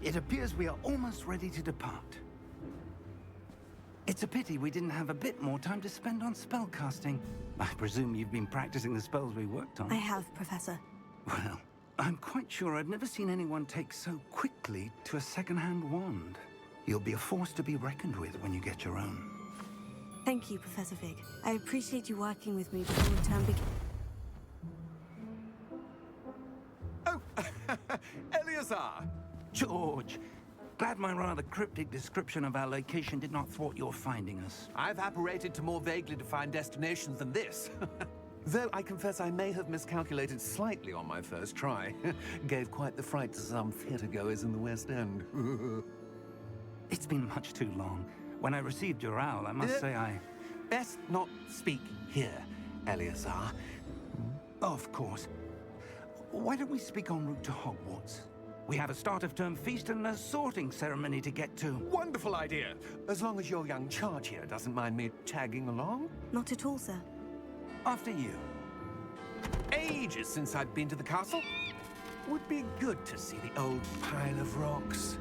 It appears we are almost ready to depart. It's a pity we didn't have a bit more time to spend on spellcasting. I presume you've been practicing the spells we worked on. I have, Professor. Well, I'm quite sure I've never seen anyone take so quickly to a second-hand wand. You'll be a force to be reckoned with when you get your own. Thank you, Professor Fig. I appreciate you working with me before the term begins. Oh, Eleazar! George, glad my rather cryptic description of our location did not thwart your finding us. I've apparated to more vaguely defined destinations than this. Though I confess I may have miscalculated slightly on my first try. Gave quite the fright to some theatre-goers in the West End. It's been much too long. When I received your owl, I must say I... Best not speak here, Eleazar. Of course. Why don't we speak en route to Hogwarts? We have a start-of-term feast and a sorting ceremony to get to. Wonderful idea! As long as your young charge here doesn't mind me tagging along. Not at all, sir. After you. Ages since I've been to the castle. Would be good to see the old pile of rocks.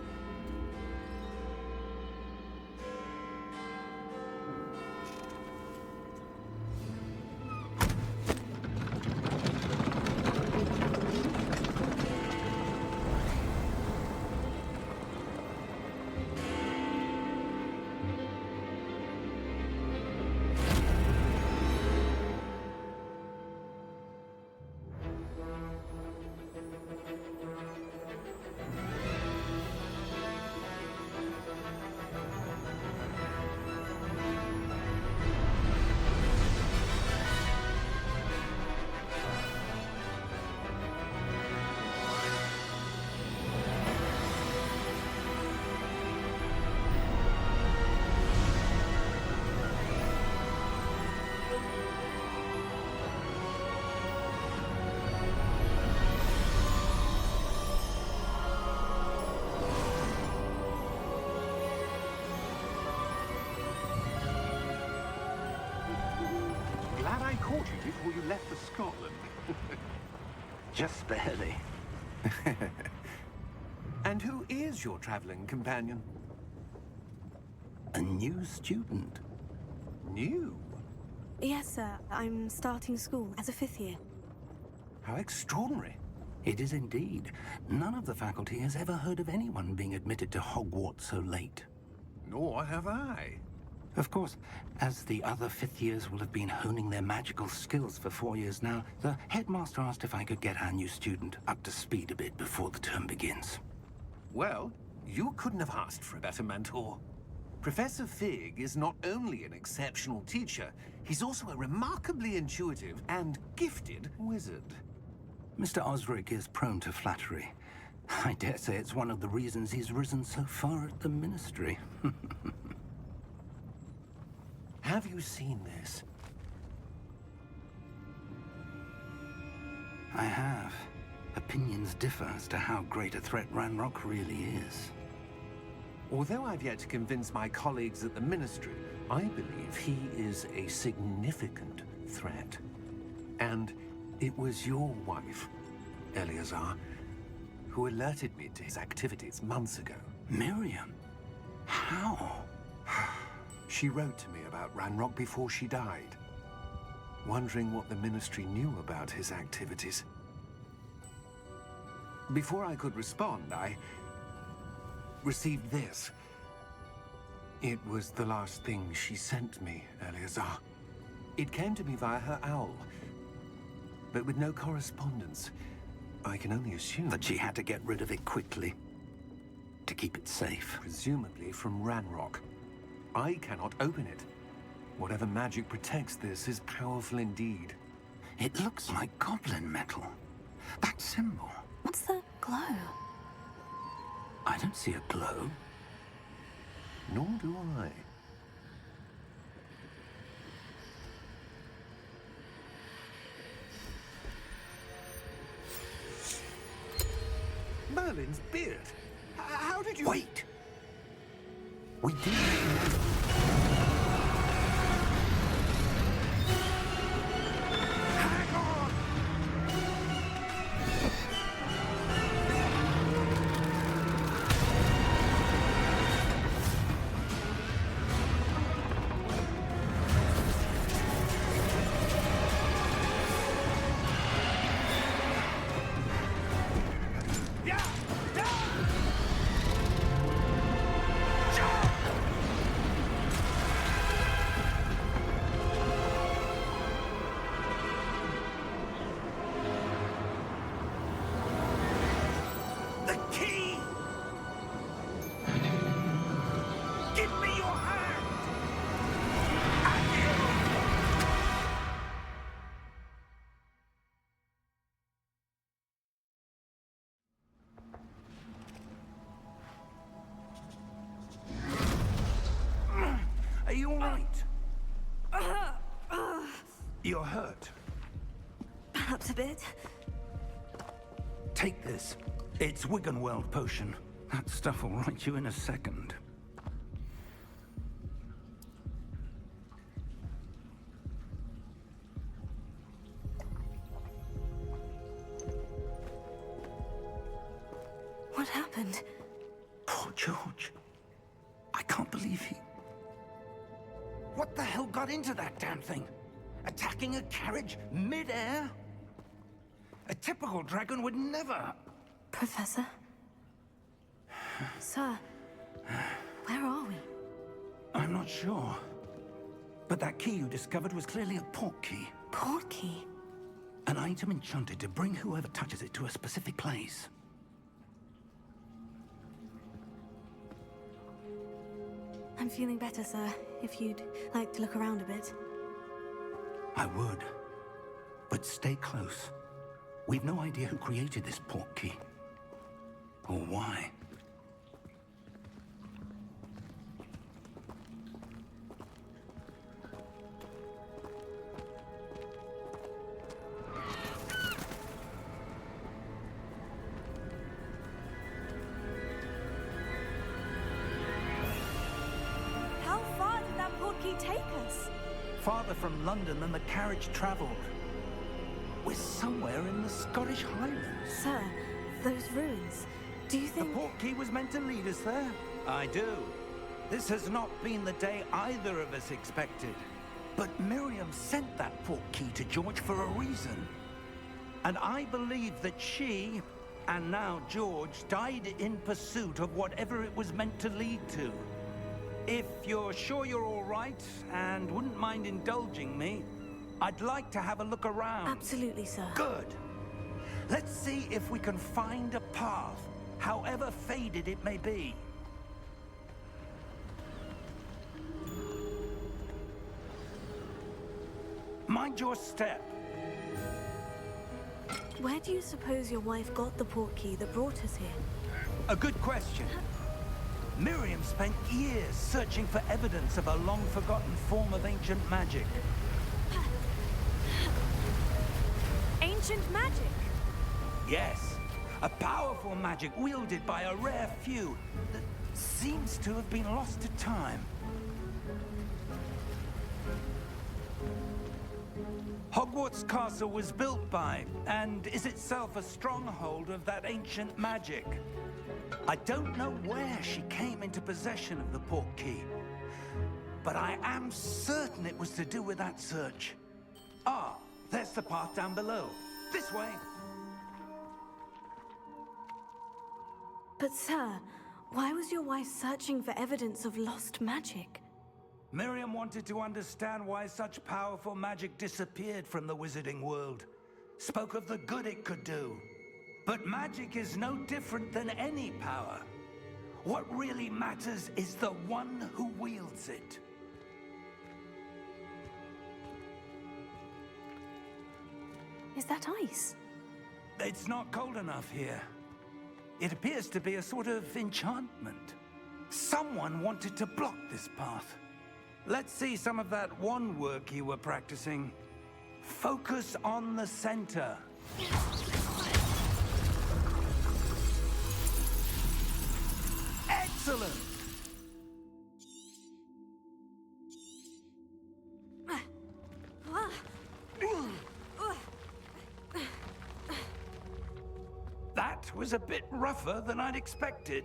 Glad I caught you before you left for Scotland. Just barely. And who is your traveling companion? A new student. New? Yes, sir. I'm starting school as a 5th year. How extraordinary. It is indeed. None of the faculty has ever heard of anyone being admitted to Hogwarts so late. Nor have I. Of course, as the other 5th years will have been honing their magical skills for 4 years now, the headmaster asked if I could get our new student up to speed a bit before the term begins. Well, you couldn't have asked for a better mentor. Professor Fig is not only an exceptional teacher, he's also a remarkably intuitive and gifted wizard. Mr. Osric is prone to flattery. I dare say it's one of the reasons he's risen so far at the Ministry. Have you seen this? I have. Opinions differ as to how great a threat Ranrock really is. Although I've yet to convince my colleagues at the Ministry, I believe he is a significant threat. And it was your wife, Eleazar, who alerted me to his activities months ago. Miriam? How? She wrote to me about Ranrock before she died, wondering what the Ministry knew about his activities. Before I could respond, I received this. It was the last thing she sent me, Eleazar. It came to me via her owl, but with no correspondence. I can only assume That she had to get rid of it quickly, to keep it safe. presumably from Ranrock. I cannot open it. Whatever magic protects this is powerful indeed. It looks like goblin metal. That symbol. What's the glow? I don't see a glow. Nor do I. Merlin's beard. How did you... Wait! We did Hang on! You're hurt. Perhaps a bit. Take this. It's Wiggenweld potion. That stuff will right you in a second. What happened? Poor George. I can't believe he... What the hell got into that damn thing? Attacking a carriage mid-air? A typical dragon would never... Professor? Sir, where are we? I'm not sure. But that key you discovered was clearly a port key. Port key? An item enchanted to bring whoever touches it to a specific place. I'm feeling better, sir. If you'd like to look around a bit. I would. But stay close. We've no idea who created this port key. Or why. How far did that port key take us? Farther from London than the carriage traveled. We're somewhere in the Scottish Highlands. Sir, those ruins. Do you The think... port key was meant to lead us there? I do. This has not been the day either of us expected. But Miriam sent that port key to George for a reason. And I believe that she, and now George, died in pursuit of whatever it was meant to lead to. If you're sure you're all right, and wouldn't mind indulging me, I'd like to have a look around. Absolutely, sir. Good. Let's see if we can find a path, however faded it may be. Mind your step. Where do you suppose your wife got the port key that brought us here? A good question. Miriam spent years searching for evidence of a long-forgotten form of ancient magic. Ancient magic? Yes, a powerful magic wielded by a rare few that seems to have been lost to time. Hogwarts Castle was built by, and is itself a stronghold of that ancient magic. I don't know where she came into possession of the port key, but I am certain it was to do with that search. Ah, there's the path down below. This way. But sir, why was your wife searching for evidence of lost magic? Miriam wanted to understand why such powerful magic disappeared from the wizarding world. Spoke of the good it could do. But magic is no different than any power. What really matters is the one who wields it. Is that ice? It's not cold enough here. It appears to be a sort of enchantment. Someone wanted to block this path. Let's see some of that wand work you were practicing. Focus on the center. Excellent! That was a bit rougher than I'd expected.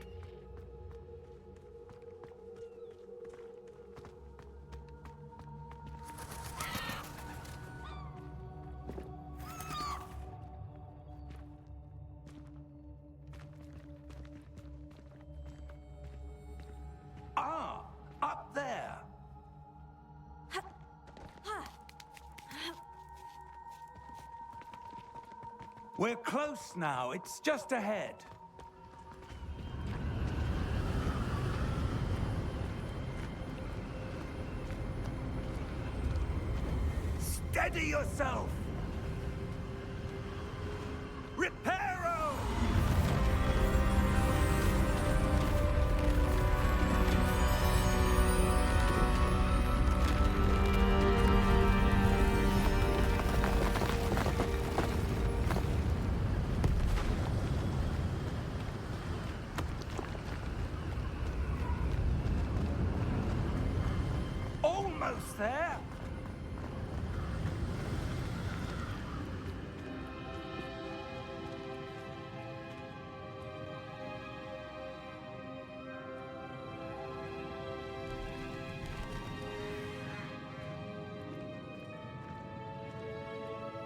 Ah, up there. We're close now. It's just ahead. Steady yourself! Reparo! Almost there!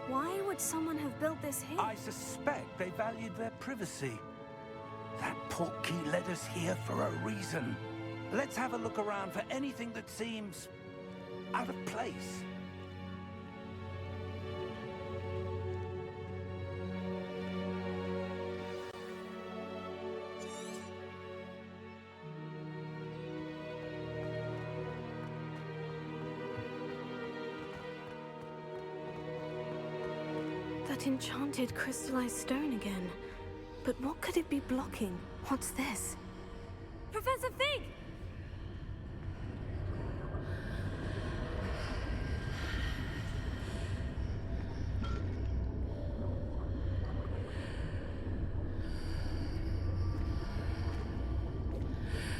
Why would someone have built this here? I suspect they valued their privacy. That portkey led us here for a reason. Let's have a look around for anything that seems out of place. That enchanted crystallized stone again. But what could it be blocking? What's this? Professor Fig!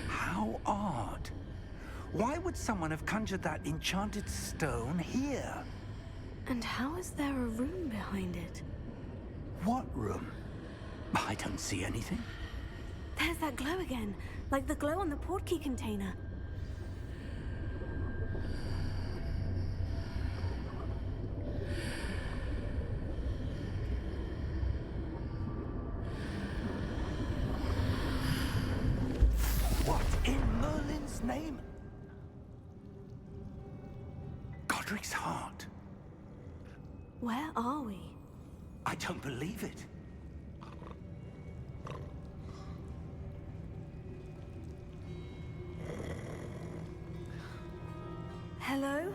How odd. Why would someone have conjured that enchanted stone here? And how is there a room behind it? What room? I don't see anything. There's that glow again, like the glow on the portkey container. What in Merlin's name? Godric's heart. Where are we? I don't believe it. Hello?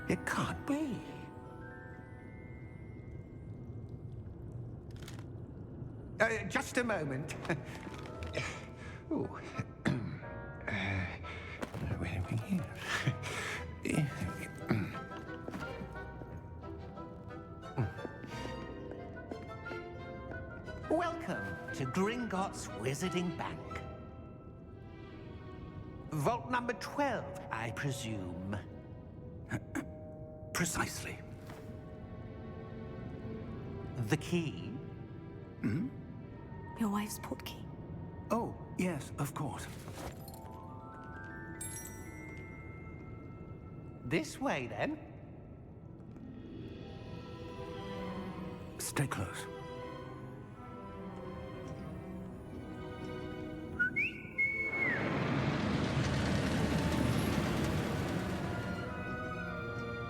It can't be. Just a moment. Ooh. Where are we here? Welcome to Gringotts Wizarding Bank. Vault number 12, I presume. Precisely. The key? Your wife's portkey. Oh, yes, of course. This way, then. Stay close.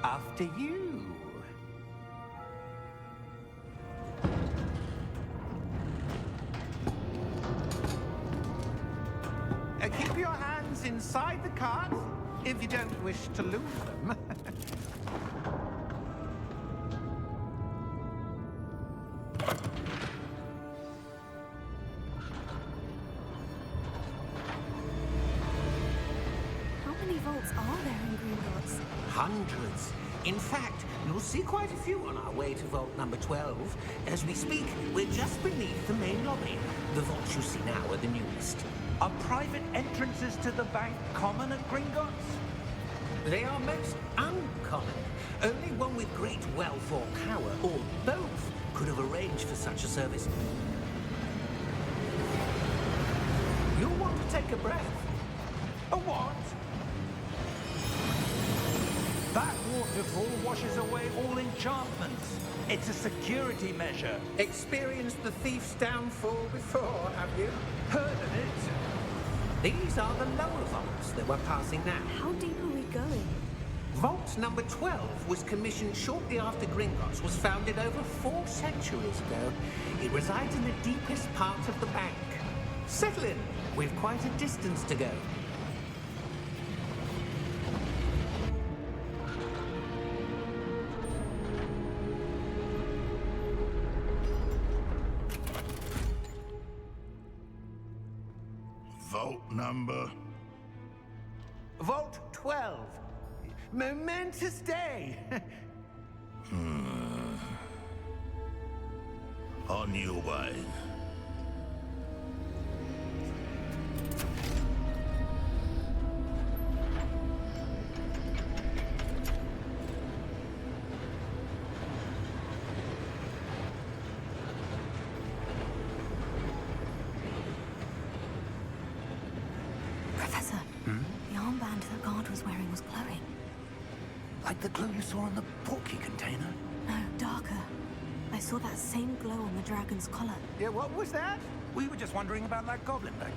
After you. Keep your hands inside the cart if you don't wish to lose them. How many vaults are there in Gringotts? Hundreds. In fact, you'll see quite a few on our way to vault number 12. As we speak, we're just beneath the main lobby. The vaults you see now are the newest. Are private entrances to the bank common at Gringotts? They are most uncommon. Only one with great wealth or power, or both, could have arranged for such a service. You'll want to take a breath. A what? That waterfall washes away all enchantments. It's a security measure. Experienced the thief's downfall before, have you? Heard of it? These are the lower vaults that we're passing now. How deep are we going? Vault number 12 was commissioned shortly after Gringotts was founded over 4 centuries ago. It resides in the deepest part of the bank. Settle in. We've quite a distance to go. number? Vault 12. Momentous day. On your way. Professor, the armband that guard was wearing was glowing. Like the glow you saw on the portkey container? No, darker. I saw that same glow on the dragon's collar. Yeah, what was that? We were just wondering about that goblin back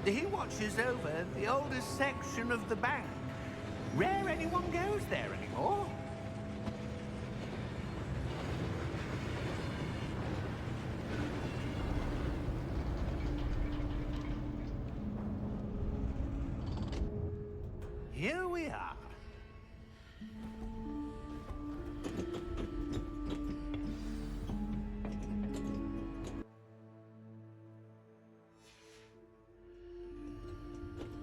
there. He watches over the oldest section of the bank. Rare anyone goes there anymore. Here we are.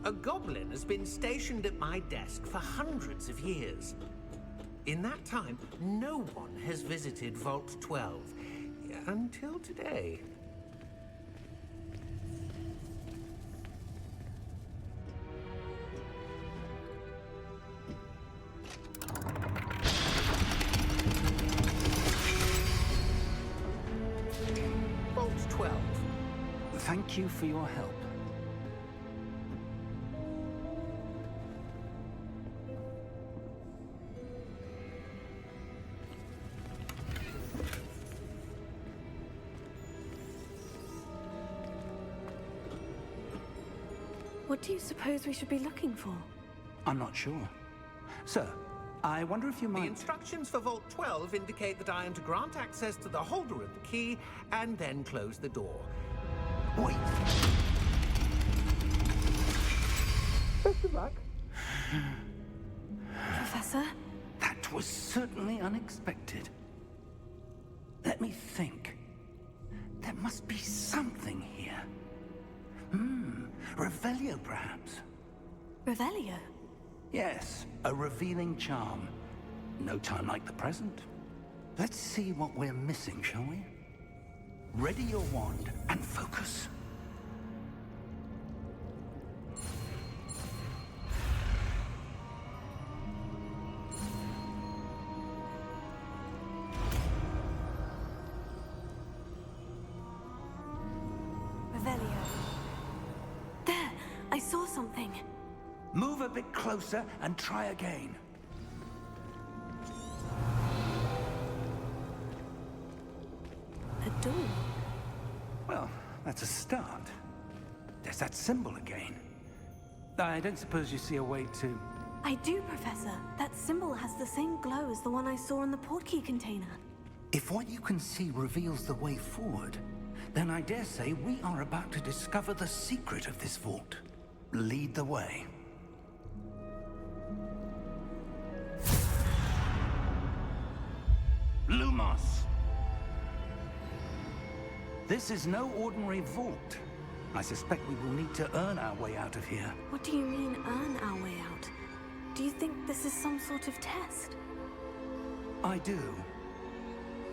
A goblin has been stationed at my desk for hundreds of years. In that time, no one has visited Vault 12 until today. Vault 12. Thank you for your help. What do you suppose we should be looking for? I'm not sure. Sir, I wonder if you The might... instructions for Vault 12 indicate that I am to grant access to the holder of the key and then close the door. Wait! Best of luck. Professor? That was certainly unexpected. Let me think. There must be something here. Revelio, perhaps? Revelio? Yes, a revealing charm. No time like the present. Let's see what we're missing, shall we? Ready your wand and focus. Revelio. There! I saw something. Move a bit closer and try again. A door. Well, that's a start. There's that symbol again. I don't suppose you see a way to... I do, Professor. That symbol has the same glow as the one I saw in the portkey container. If what you can see reveals the way forward, then I dare say we are about to discover the secret of this vault. Lead the way. Lumos! This is no ordinary vault. I suspect we will need to earn our way out of here. What do you mean, earn our way out? Do you think this is some sort of test? I do.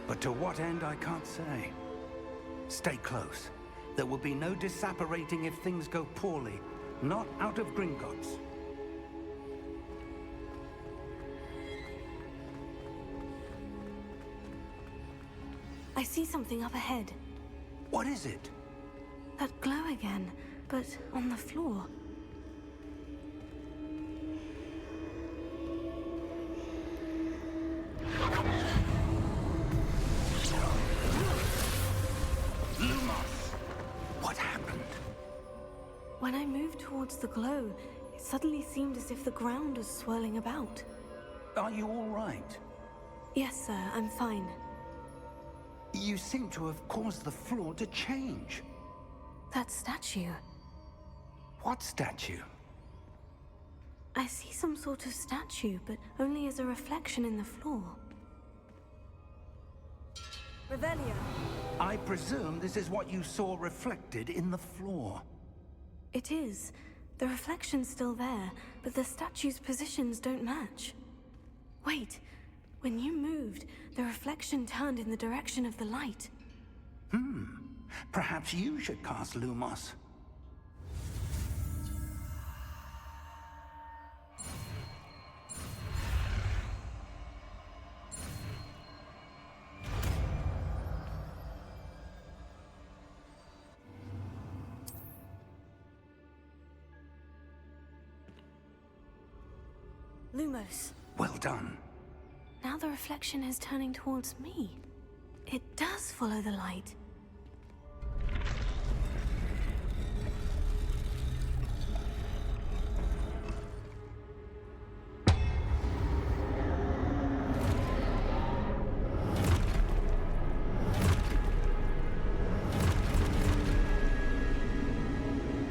But to what end, I can't say. Stay close. There will be no disapparating if things go poorly. Not out of Gringotts. I see something up ahead. What is it? That glow again, but on the floor. Lumos! What happened? When I moved towards the glow, it suddenly seemed as if the ground was swirling about. Are you all right? Yes, sir, I'm fine. You seem to have caused the floor to change. That statue. What statue? I see some sort of statue, but only as a reflection in the floor. Revelio. I presume this is what you saw reflected in the floor. It is. The reflection's still there, but the statue's positions don't match. Wait. When you moved, the reflection turned in the direction of the light. Perhaps you should cast Lumos. Lumos. Well done. Now the reflection is turning towards me. It does follow the light.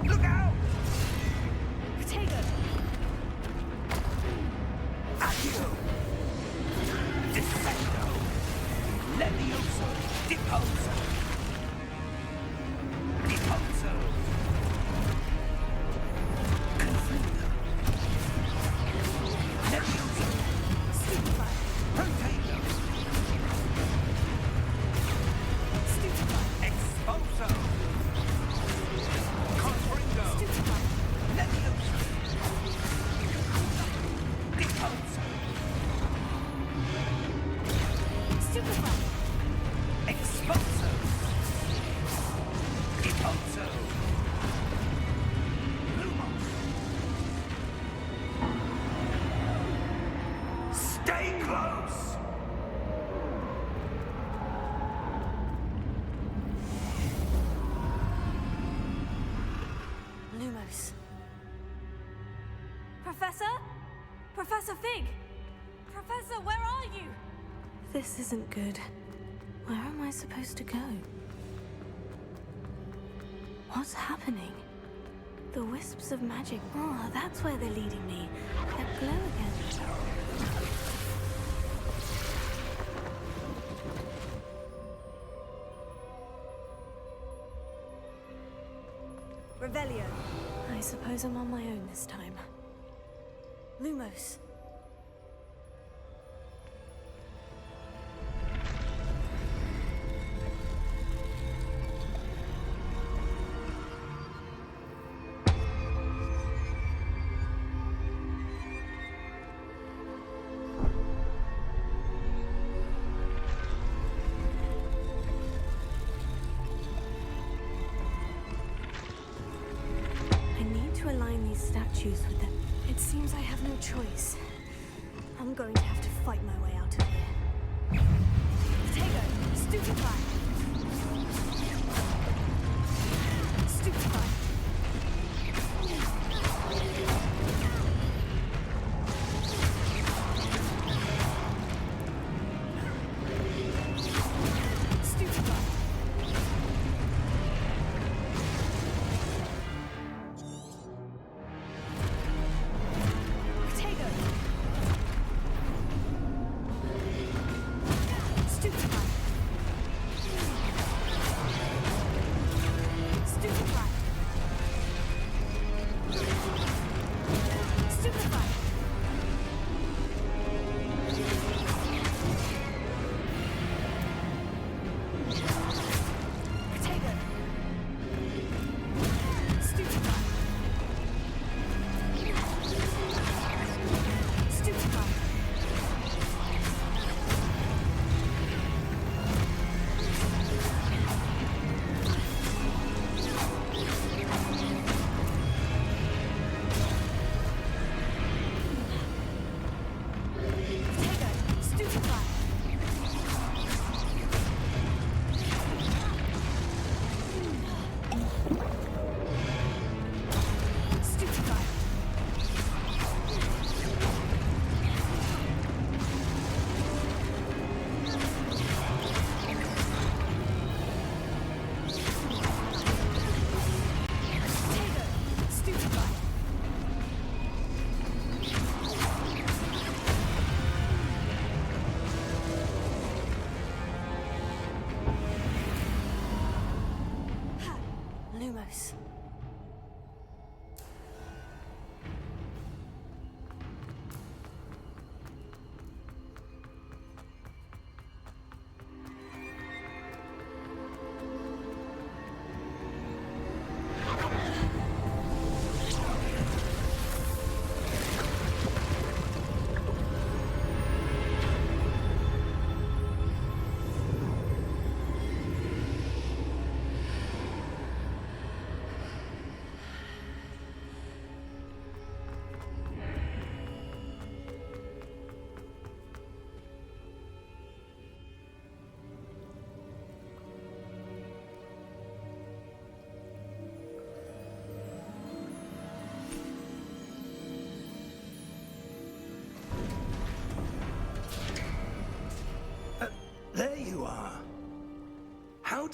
Look out! Potato! Accio! Descendo! Levioso! Deposo! Deposo! Confringo! Levioso! Stupefy! Potato! Stupefy! Expulso! Confringo! Stupefy! Levioso! Deposo! Stupefy! Expulso! Deposo! Lumos! Stay close! Lumos. Professor? Professor Fig! Professor, where are you? This isn't good. Where am I supposed to go? What's happening? The wisps of magic. Oh, that's where they're leading me. That glow again. Revelio. I suppose I'm on my own this time. Lumos. I need to align these statues with them. It seems I have no choice. I'm going to have to fight my way out of here. Potato! Stupefy! Stupefy! Stupefy! Potato! Stupefy! Stupefy! Stupefy! Potato! Stupefy! Stupefy! Potato! Stupefy! Stupefy! Potato! Stupefy! Ha! Lumos.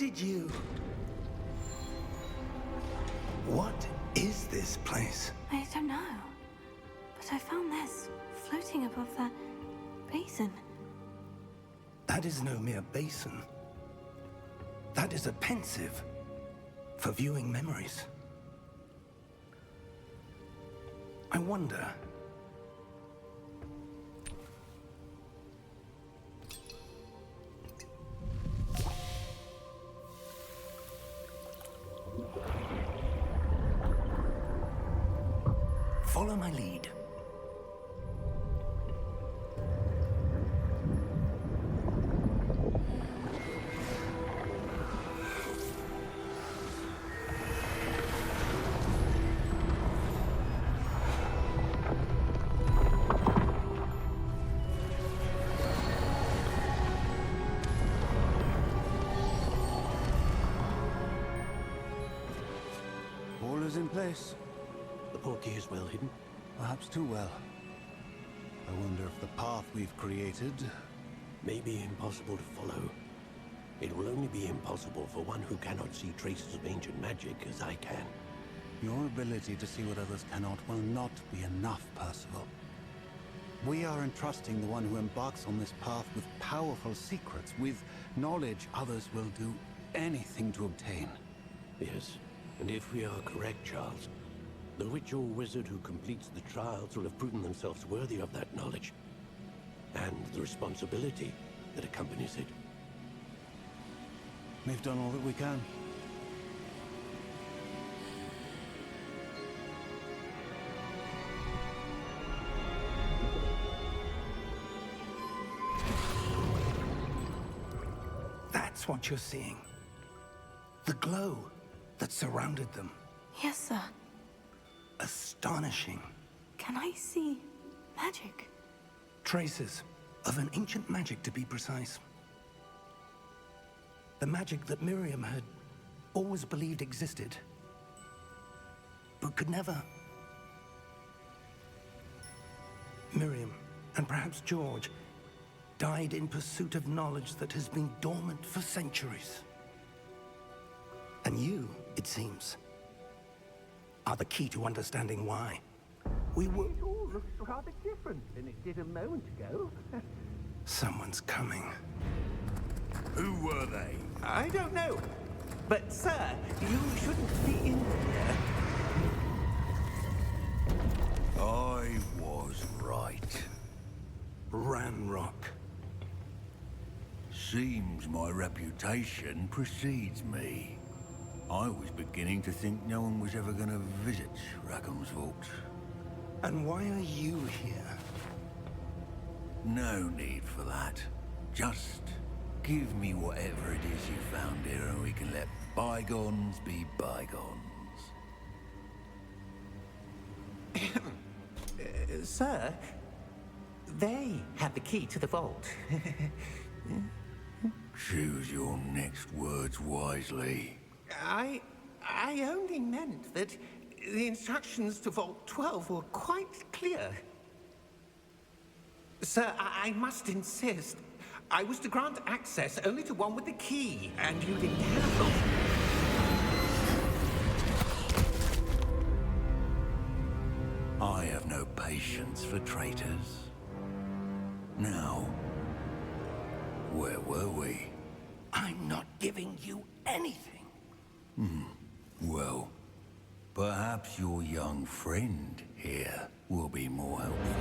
did you... What is this place? I don't know. But I found this floating above that basin. That is no mere basin. That is a pensive for viewing memories. I wonder... Follow my lead. All is in place. The portkey is well hidden. Perhaps too well. I wonder if the path we've created... May be impossible to follow. It will only be impossible for one who cannot see traces of ancient magic as I can. Your ability to see what others cannot will not be enough, Percival. We are entrusting the one who embarks on this path with powerful secrets, with knowledge others will do anything to obtain. Yes, and if we are correct, Charles, the witch or wizard who completes the trials will have proven themselves worthy of that knowledge, and the responsibility that accompanies it. We've done all that we can. That's what you're seeing. The glow that surrounded them. Yes, sir. Astonishing. Can I see magic? Traces of an ancient magic, to be precise. The magic that Miriam had always believed existed, but could never. Miriam, and perhaps George, died in pursuit of knowledge that has been dormant for centuries. And you, it seems, are the key to understanding why. We were... It all looks rather different than it did a moment ago. Someone's coming. Who were they? I don't know. But, sir, you shouldn't be in here. I was right. Ranrock. Seems my reputation precedes me. I was beginning to think no one was ever gonna visit Rackham's vault. And why are you here? No need for that. Just give me whatever it is you found here and we can let bygones be bygones. Sir, they have the key to the vault. Choose your next words wisely. I only meant that the instructions to Vault 12 were quite clear. Sir, I must insist. I was to grant access only to one with the key, and you didn't have them. I have no patience for traitors. Now, where were we? I'm not giving you anything. Well, perhaps your young friend here will be more helpful.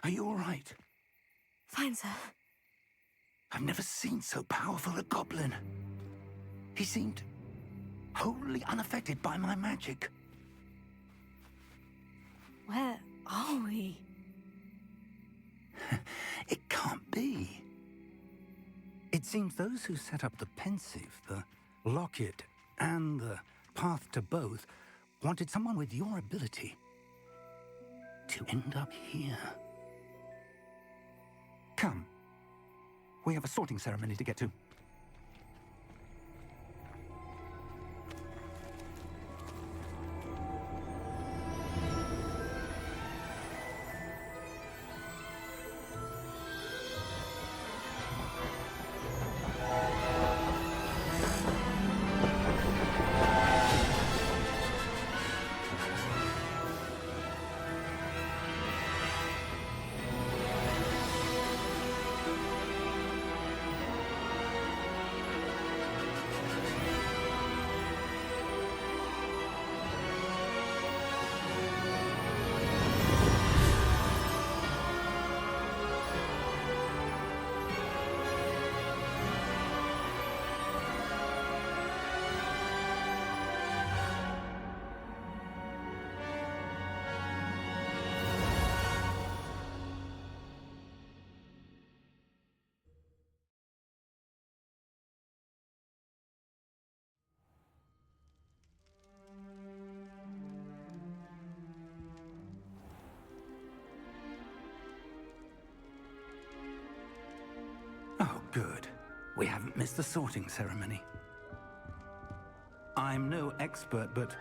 Are you all right? Fine, sir. I've never seen so powerful a goblin. He seemed wholly unaffected by my magic. Where are we? It can't be. It seems those who set up the pensive, the locket, and the path to both wanted someone with your ability to end up here. Come. We have a sorting ceremony to get to. Oh, good. We haven't missed the sorting ceremony. I'm no expert, but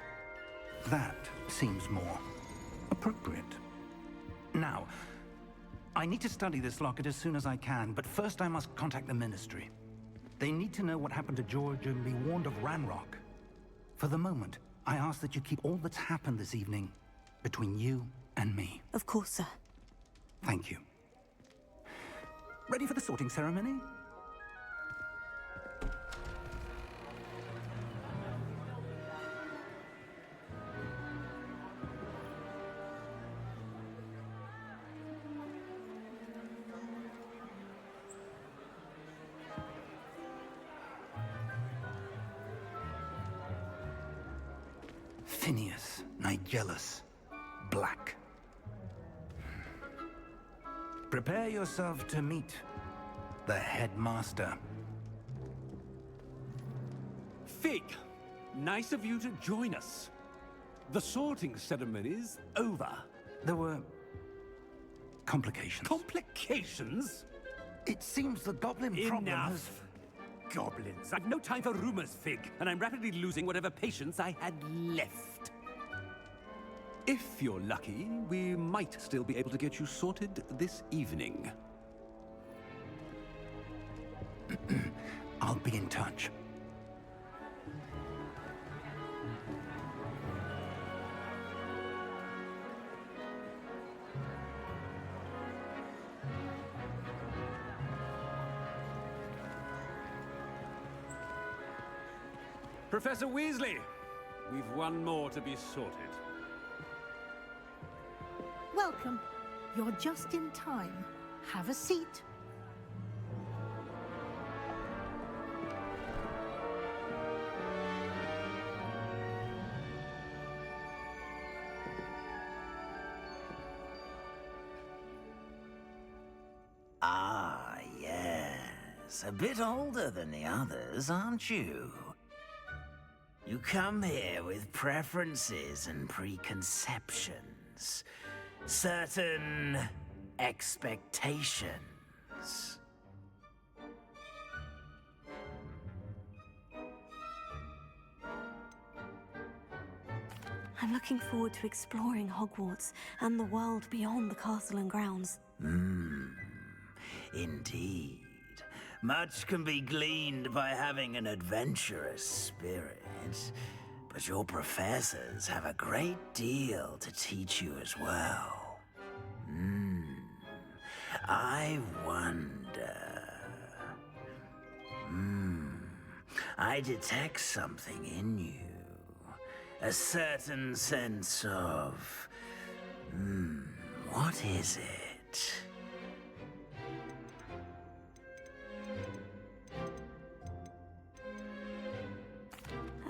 that seems more appropriate. Now, I need to study this locket as soon as I can, but first I must contact the Ministry. They need to know what happened to George and be warned of Ranrock. For the moment, I ask that you keep all that's happened this evening between you and me. Of course, sir. Thank you. Ready for the sorting ceremony? Phineas, Nigellus, Black. Prepare yourself to meet the headmaster. Fig, nice of you to join us. The sorting ceremony's over. There were complications. Complications? It seems the goblin problem has... Enough! Goblins. I've no time for rumors, Fig, and I'm rapidly losing whatever patience I had left. If you're lucky, we might still be able to get you sorted this evening. I'll be in touch. Professor Weasley, we've one more to be sorted. Welcome. You're just in time. Have a seat. Ah, yes. A bit older than the others, aren't you? You come here with preferences and preconceptions. Certain expectations. I'm looking forward to exploring Hogwarts and the world beyond the castle and grounds. Indeed. Much can be gleaned by having an adventurous spirit. But your professors have a great deal to teach you as well. I wonder... I detect something in you. A certain sense of... what is it?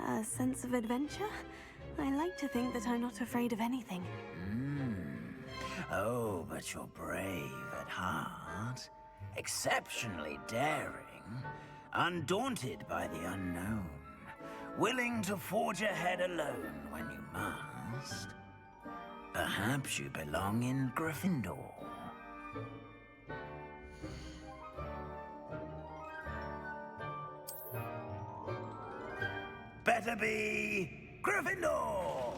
A sense of adventure? I like to think that I'm not afraid of anything. Oh, but you're brave at heart. Exceptionally daring. Undaunted by the unknown. Willing to forge ahead alone when you must. Perhaps you belong in Gryffindor. Better be Gryffindor!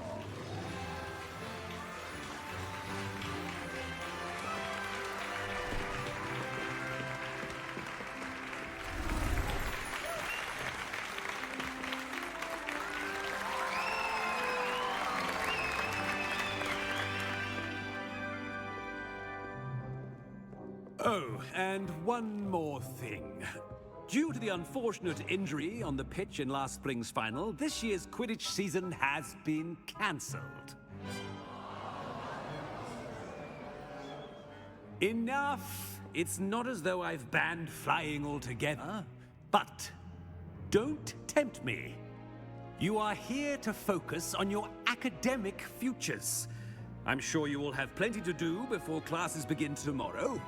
Oh, and one more thing. Due to the unfortunate injury on the pitch in last spring's final, this year's Quidditch season has been cancelled. Enough! It's not as though I've banned flying altogether, but don't tempt me. You are here to focus on your academic futures. I'm sure you will have plenty to do before classes begin tomorrow.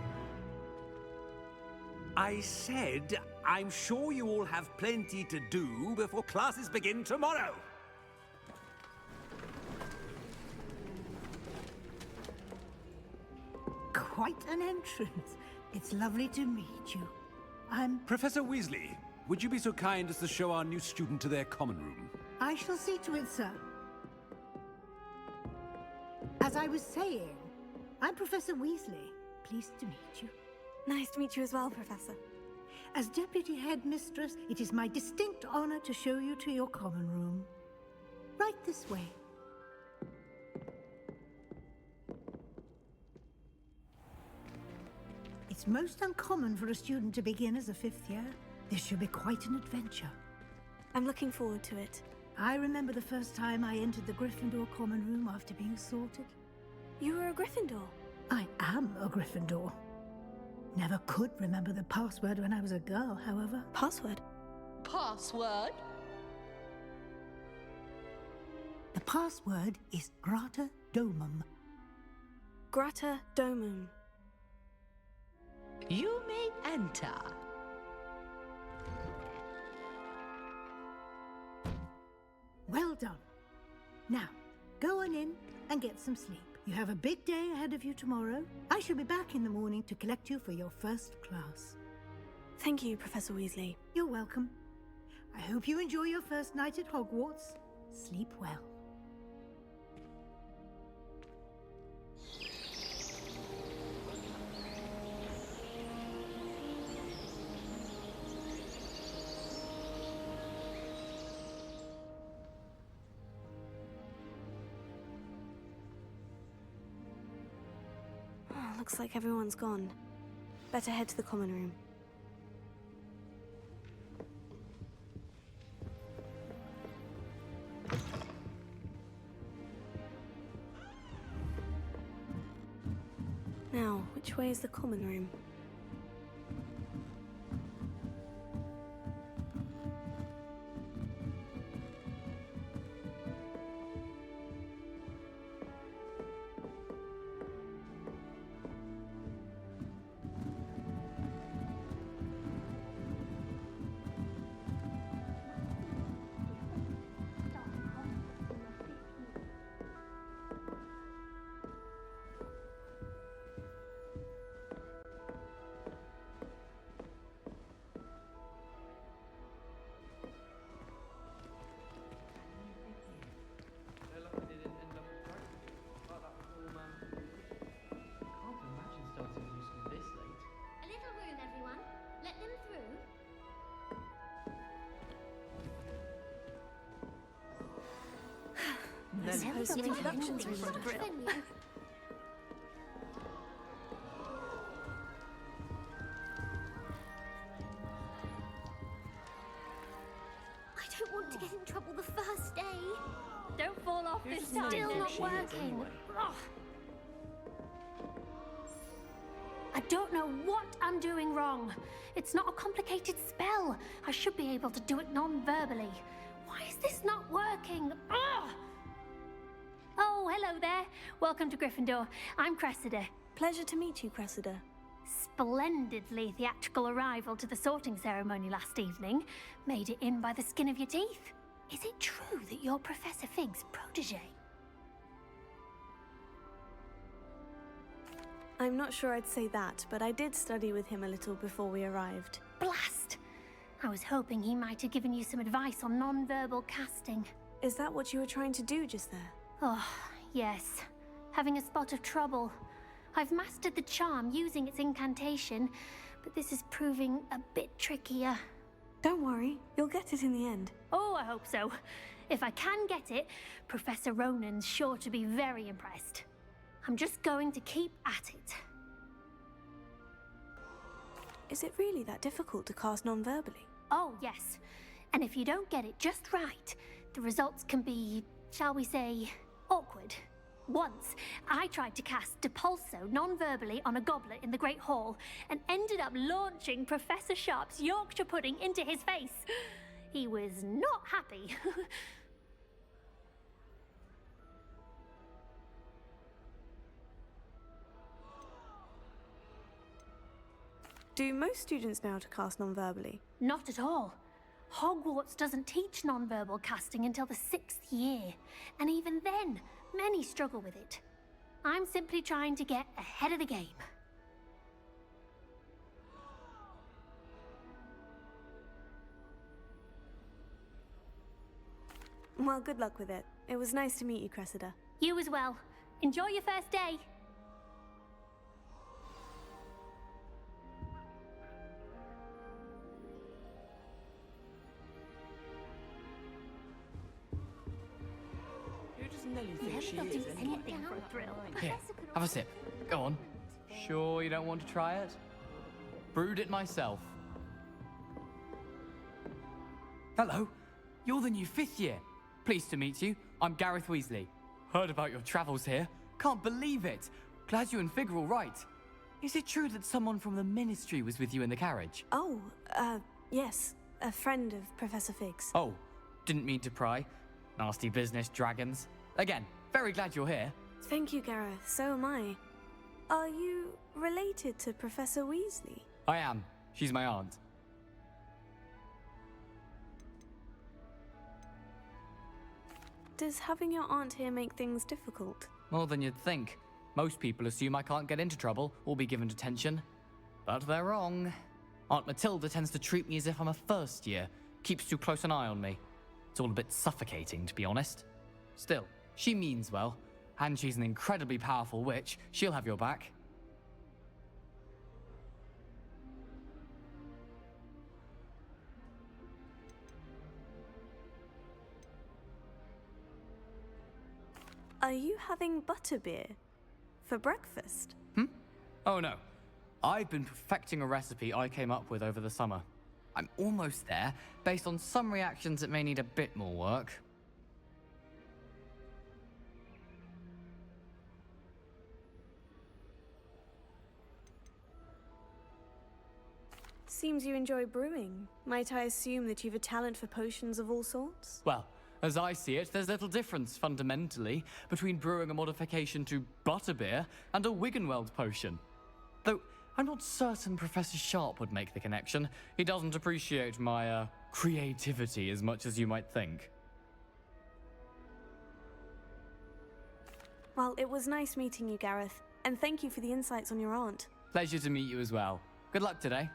I said, I'm sure you all have plenty to do before classes begin tomorrow. Quite an entrance. It's lovely to meet you. I'm... Professor Weasley, would you be so kind as to show our new student to their common room? I shall see to it, sir. As I was saying, I'm Professor Weasley. Pleased to meet you. Nice to meet you as well, Professor. As Deputy Headmistress, it is my distinct honor to show you to your common room. Right this way. It's most uncommon for a student to begin as a fifth year. This should be quite an adventure. I'm looking forward to it. I remember the first time I entered the Gryffindor common room after being sorted. You were a Gryffindor? I am a Gryffindor. Never could remember the password when I was a girl, however. Password? Password? The password is Grata Domum. Grata Domum. You may enter. Well done. Now, go on in and get some sleep. You have a big day ahead of you tomorrow. I shall be back in the morning to collect you for your first class. Thank you, Professor Weasley. You're welcome. I hope you enjoy your first night at Hogwarts. Sleep well. Looks like everyone's gone. Better head to the common room. Now, which way is the common room? I suppose the introductions are a drill. I don't want to get in trouble the first day. Don't fall off this time. Still not working. don't know what I'm doing wrong. It's not a complicated spell. I should be able to do it non-verbally. Why is this not working? Ugh! Oh, hello there. Welcome to Gryffindor. I'm Cressida. Pleasure to meet you, Cressida. Splendidly theatrical arrival to the sorting ceremony last evening. Made it in by the skin of your teeth. Is it true that you're Professor Fig's protege? I'm not sure I'd say that, but I did study with him a little before we arrived. Blast! I was hoping he might have given you some advice on non-verbal casting. Is that what you were trying to do just there? Oh, yes. Having a spot of trouble. I've mastered the charm using its incantation, but this is proving a bit trickier. Don't worry, you'll get it in the end. Oh, I hope so. If I can get it, Professor Ronan's sure to be very impressed. I'm just going to keep at it. Is it really that difficult to cast non-verbally? Oh, yes. And if you don't get it just right, the results can be, shall we say, awkward. Once, I tried to cast Depulso non-verbally on a goblet in the Great Hall and ended up launching Professor Sharp's Yorkshire pudding into his face. He was not happy. Do most students know how to cast non-verbally? Not at all. Hogwarts doesn't teach non-verbal casting until the 6th year, and even then, many struggle with it. I'm simply trying to get ahead of the game. Well, good luck with it. It was nice to meet you, Cressida. You as well. Enjoy your first day. Anything for a thrill. Here, have a sip. Go on. Sure you don't want to try it? Brewed it myself. Hello. You're the new 5th year. Pleased to meet you. I'm Gareth Weasley. Heard about your travels here. Can't believe it. Glad you and Fig are all right. Is it true that someone from the Ministry was with you in the carriage? Oh, yes. A friend of Professor Fig's. Oh, didn't mean to pry. Nasty business, dragons. Again, very glad you're here. Thank you, Gareth. So am I. Are you related to Professor Weasley? I am. She's my aunt. Does having your aunt here make things difficult? More than you'd think. Most people assume I can't get into trouble or be given detention. But they're wrong. Aunt Matilda tends to treat me as if I'm a first year. Keeps too close an eye on me. It's all a bit suffocating, to be honest. Still, she means well. And she's an incredibly powerful witch. She'll have your back. Are you having butterbeer for breakfast? Oh no. I've been perfecting a recipe I came up with over the summer. I'm almost there, based on some reactions that may need a bit more work. Seems you enjoy brewing. Might I assume that you've a talent for potions of all sorts? Well, as I see it, there's little difference, fundamentally, between brewing a modification to butterbeer and a Wiggenweld potion. Though, I'm not certain Professor Sharp would make the connection. He doesn't appreciate my, creativity as much as you might think. Well, it was nice meeting you, Gareth. And thank you for the insights on your aunt. Pleasure to meet you as well. Good luck today.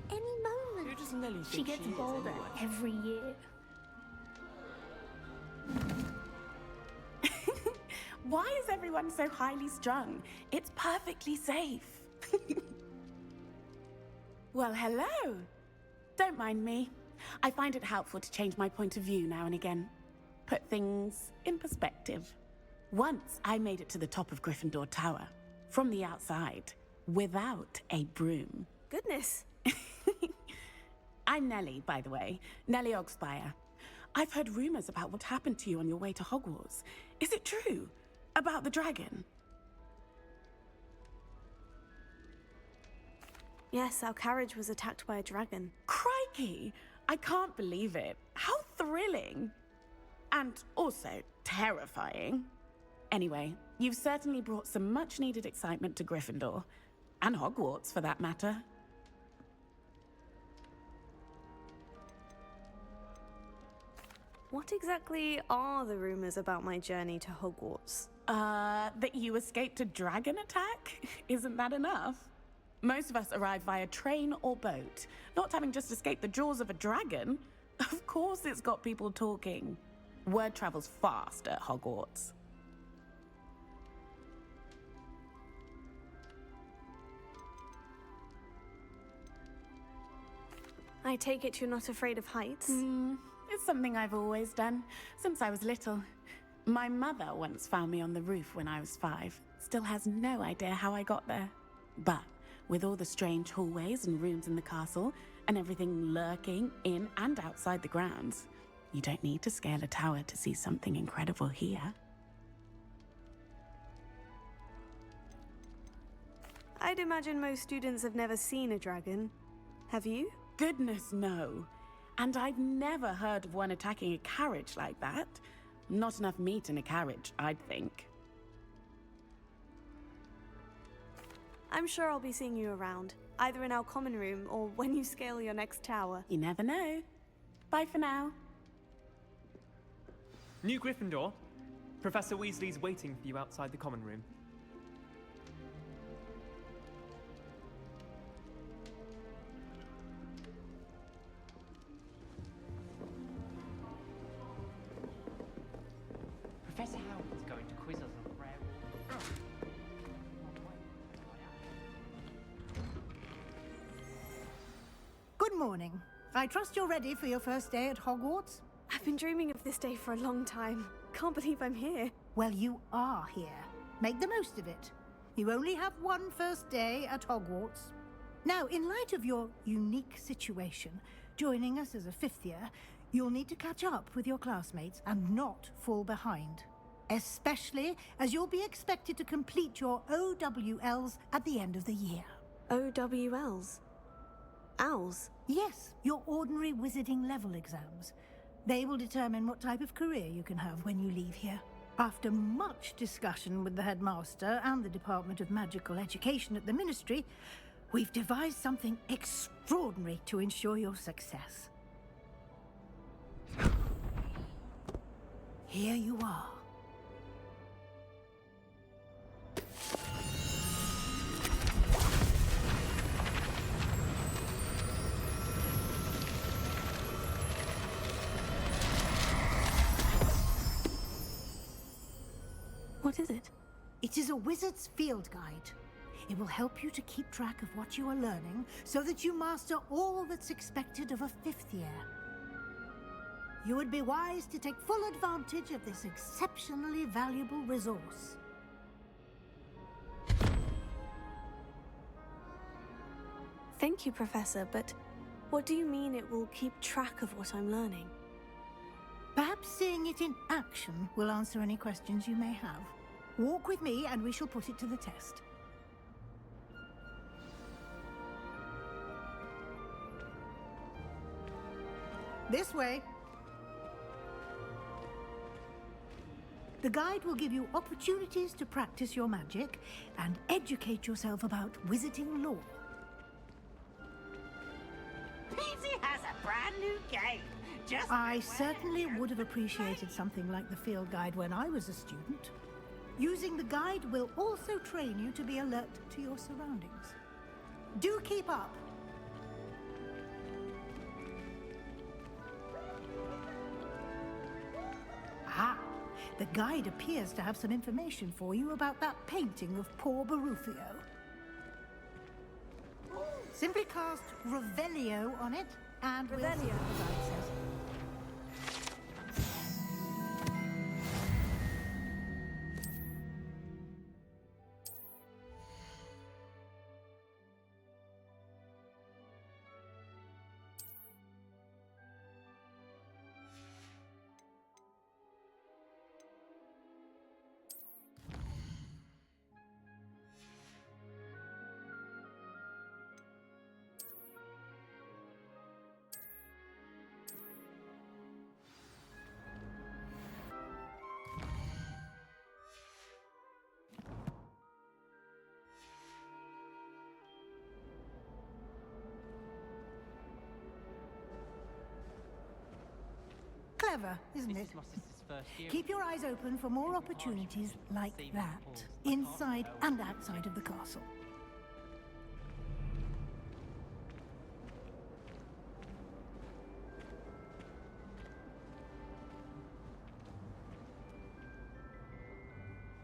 Any moment. She gets bolder every year. Why is everyone so highly strung? It's perfectly safe. Well, hello. Don't mind me. I find it helpful to change my point of view now and again. Put things in perspective. Once I made it to the top of Gryffindor Tower, from the outside, without a broom. Goodness. I'm Nellie, by the way. Nellie Ogspire. I've heard rumors about what happened to you on your way to Hogwarts. Is it true? About the dragon? Yes, our carriage was attacked by a dragon. Crikey! I can't believe it. How thrilling! And also terrifying. Anyway, you've certainly brought some much-needed excitement to Gryffindor. And Hogwarts, for that matter. What exactly are the rumors about my journey to Hogwarts? That you escaped a dragon attack? Isn't that enough? Most of us arrive via train or boat, not having just escaped the jaws of a dragon. Of course it's got people talking. Word travels fast at Hogwarts. I take it you're not afraid of heights? It's something I've always done, since I was little. My mother once found me on the roof when I was 5. Still has no idea how I got there. But with all the strange hallways and rooms in the castle, and everything lurking in and outside the grounds, you don't need to scale a tower to see something incredible here. I'd imagine most students have never seen a dragon. Have you? Goodness, no. And I've never heard of one attacking a carriage like that. Not enough meat in a carriage, I'd think. I'm sure I'll be seeing you around, either in our common room or when you scale your next tower. You never know. Bye for now. New Gryffindor. Professor Weasley's waiting for you outside the common room. Professor Howard's going to quiz us on rare. Good morning. I trust you're ready for your first day at Hogwarts? I've been dreaming of this day for a long time. Can't believe I'm here. Well, you are here. Make the most of it. You only have one first day at Hogwarts. Now, in light of your unique situation, joining us as a 5th year, you'll need to catch up with your classmates and not fall behind. Especially as you'll be expected to complete your OWLs at the end of the year. OWLs? Owls? Yes, your ordinary wizarding level exams. They will determine what type of career you can have when you leave here. After much discussion with the headmaster and the Department of Magical Education at the Ministry, we've devised something extraordinary to ensure your success. Here you are. What is it? It is a wizard's field guide. It will help you to keep track of what you are learning so that you master all that's expected of a 5th year. You would be wise to take full advantage of this exceptionally valuable resource. Thank you, Professor, but what do you mean it will keep track of what I'm learning? Perhaps seeing it in action will answer any questions you may have. Walk with me and we shall put it to the test. This way. The guide will give you opportunities to practice your magic and educate yourself about wizarding lore. Peasy has a brand new game. I certainly would have appreciated something like the field guide when I was a student. Using the guide will also train you to be alert to your surroundings. Do keep up. Ah, the guide appears to have some information for you about that painting of poor Barufio. Simply cast Revelio on it, and we'll see what the guide says. Clever, isn't it? This is my sister's first year. Keep your eyes open for more opportunities like that, inside and outside of the castle.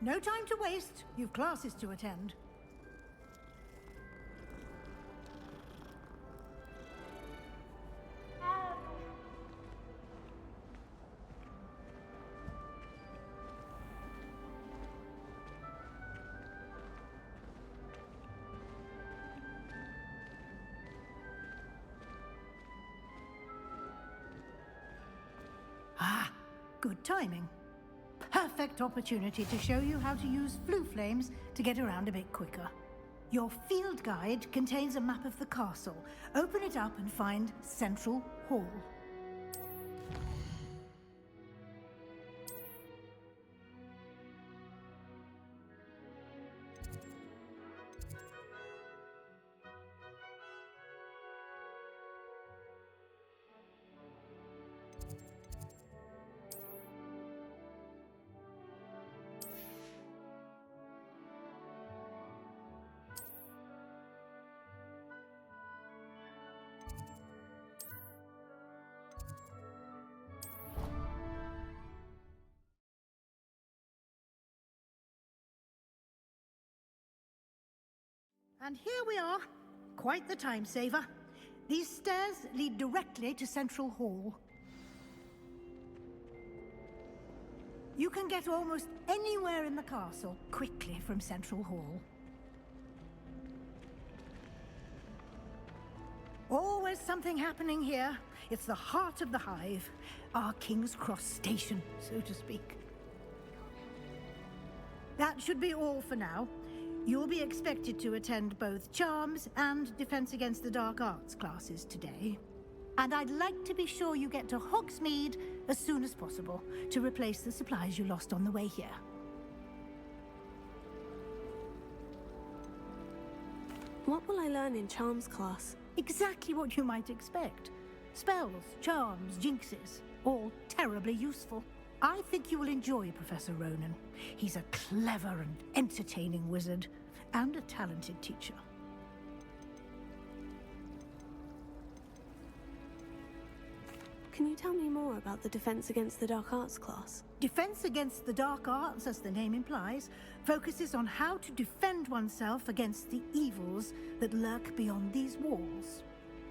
No time to waste. You've classes to attend. Ah, good timing. Perfect opportunity to show you how to use flue flames to get around a bit quicker. Your field guide contains a map of the castle. Open it up and find Central Hall. And here we are. Quite the time saver. These stairs lead directly to Central Hall. You can get almost anywhere in the castle quickly from Central Hall. Always something happening here. It's the heart of the Hive, our King's Cross station, so to speak. That should be all for now. You'll be expected to attend both Charms and Defense Against the Dark Arts classes today. And I'd like to be sure you get to Hogsmeade as soon as possible to replace the supplies you lost on the way here. What will I learn in Charms class? Exactly what you might expect. Spells, charms, jinxes, all terribly useful. I think you will enjoy Professor Ronan. He's a clever and entertaining wizard, and a talented teacher. Can you tell me more about the Defense Against the Dark Arts class? Defense Against the Dark Arts, as the name implies, focuses on how to defend oneself against the evils that lurk beyond these walls.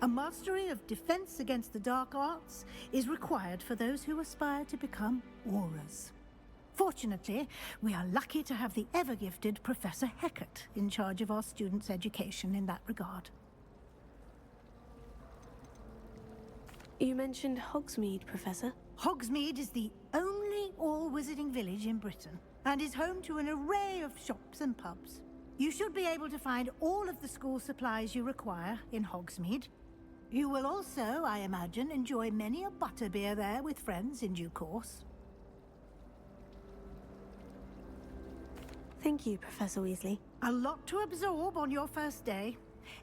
A mastery of Defense Against the Dark Arts is required for those who aspire to become Aurors. Fortunately, we are lucky to have the ever-gifted Professor Hecat in charge of our students' education in that regard. You mentioned Hogsmeade, Professor. Hogsmeade is the only all-wizarding village in Britain, and is home to an array of shops and pubs. You should be able to find all of the school supplies you require in Hogsmeade. You will also, I imagine, enjoy many a butterbeer there with friends in due course. Thank you, Professor Weasley. A lot to absorb on your first day,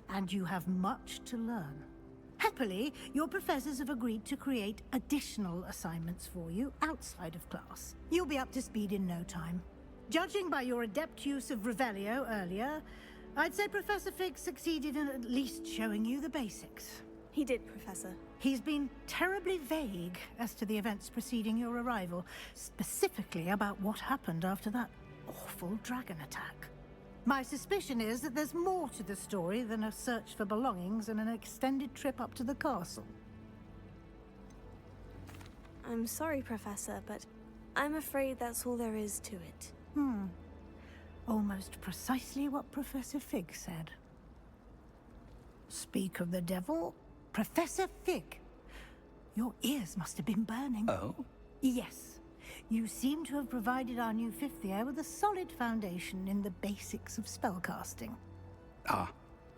and you have much to learn. Happily, your professors have agreed to create additional assignments for you outside of class. You'll be up to speed in no time. Judging by your adept use of Revelio earlier, I'd say Professor Fig succeeded in at least showing you the basics. He did, Professor. He's been terribly vague as to the events preceding your arrival, specifically about what happened after that awful dragon attack. My suspicion is that there's more to the story than a search for belongings and an extended trip up to the castle. I'm sorry, Professor, but I'm afraid that's all there is to it. Almost precisely what Professor Fig said. Speak of the devil, Professor Fig. Your ears must have been burning. Oh? Yes. You seem to have provided our new fifth year with a solid foundation in the basics of spellcasting. Ah,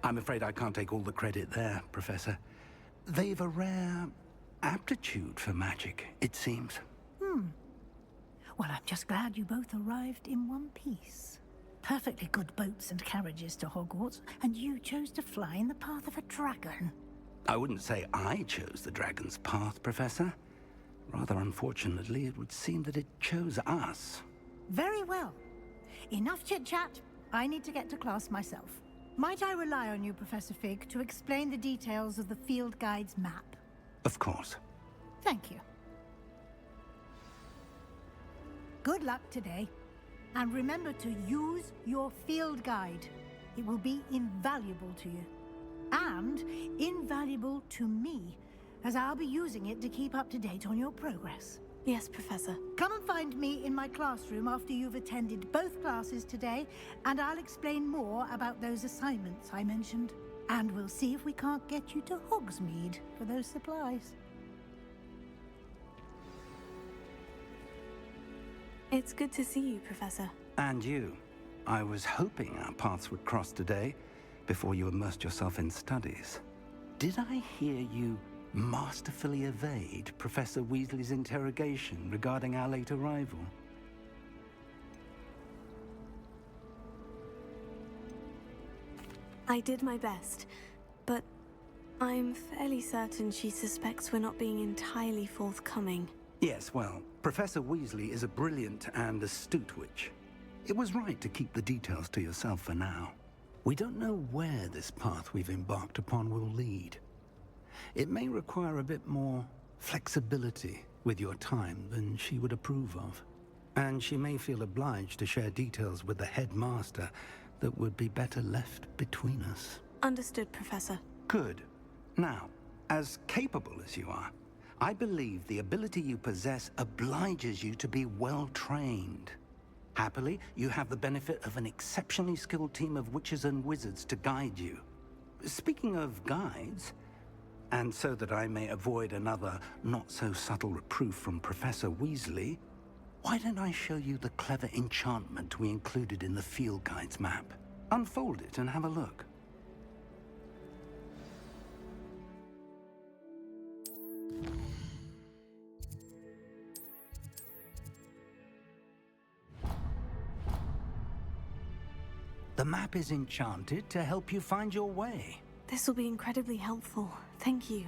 I'm afraid I can't take all the credit there, Professor. They've a rare aptitude for magic, it seems. Well, I'm just glad you both arrived in one piece. Perfectly good boats and carriages to Hogwarts, and you chose to fly in the path of a dragon. I wouldn't say I chose the dragon's path, Professor. Rather unfortunately, it would seem that it chose us. Very well. Enough chit-chat. I need to get to class myself. Might I rely on you, Professor Fig, to explain the details of the field guide's map? Of course. Thank you. Good luck today. And remember to use your field guide. It will be invaluable to you. And invaluable to me, as I'll be using it to keep up to date on your progress. Yes, Professor. Come and find me in my classroom after you've attended both classes today, and I'll explain more about those assignments I mentioned. And we'll see if we can't get you to Hogsmeade for those supplies. It's good to see you, Professor. And you. I was hoping our paths would cross today, before you immersed yourself in studies. Did I hear you masterfully evade Professor Weasley's interrogation regarding our late arrival? I did my best, but I'm fairly certain she suspects we're not being entirely forthcoming. Yes, well, Professor Weasley is a brilliant and astute witch. It was right to keep the details to yourself for now. We don't know where this path we've embarked upon will lead. It may require a bit more flexibility with your time than she would approve of. And she may feel obliged to share details with the headmaster that would be better left between us. Understood, Professor. Good. Now, as capable as you are, I believe the ability you possess obliges you to be well trained. Happily, you have the benefit of an exceptionally skilled team of witches and wizards to guide you. Speaking of guides, and so that I may avoid another not-so-subtle reproof from Professor Weasley, why don't I show you the clever enchantment we included in the field guide's map? Unfold it and have a look. The map is enchanted to help you find your way. This will be incredibly helpful. Thank you.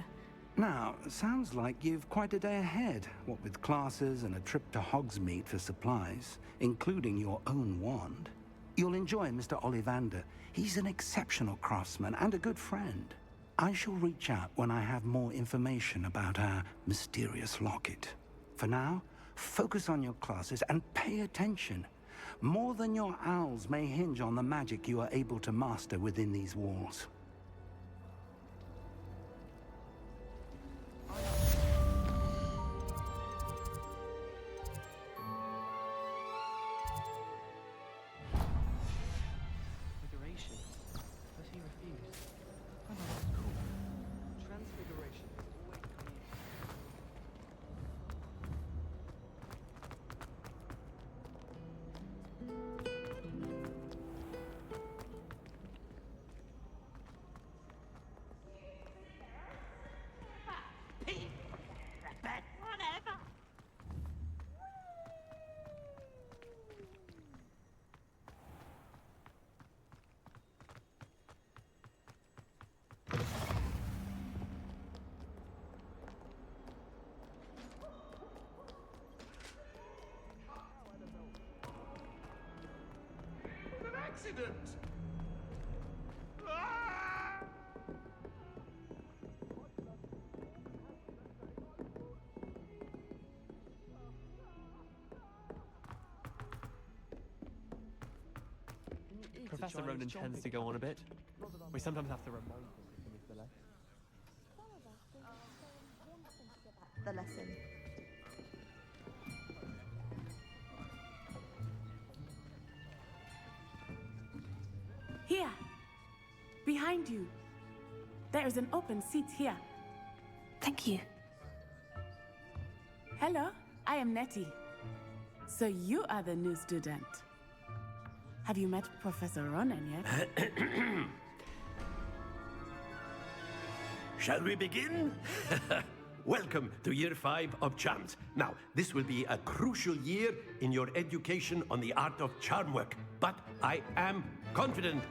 Now, sounds like you've quite a day ahead, what with classes and a trip to Hogsmeade for supplies, including your own wand. You'll enjoy Mr. Ollivander. He's an exceptional craftsman and a good friend. I shall reach out when I have more information about our mysterious locket. For now, focus on your classes and pay attention. More than your owls may hinge on the magic you are able to master within these walls. Transfiguration? Does he refuse? Oh no, that's cool. Transfiguration. Accident! Professor Ronan tends to go on a bit. We sometimes have to remind him if he missed the lesson. The lesson. Here! Behind you! There is an open seat here. Thank you. Hello, I am Nettie. So you are the new student. Have you met Professor Ronan yet? Shall we begin? Welcome to Year 5 of Charms. Now, this will be a crucial year in your education on the art of charm work, but I am confident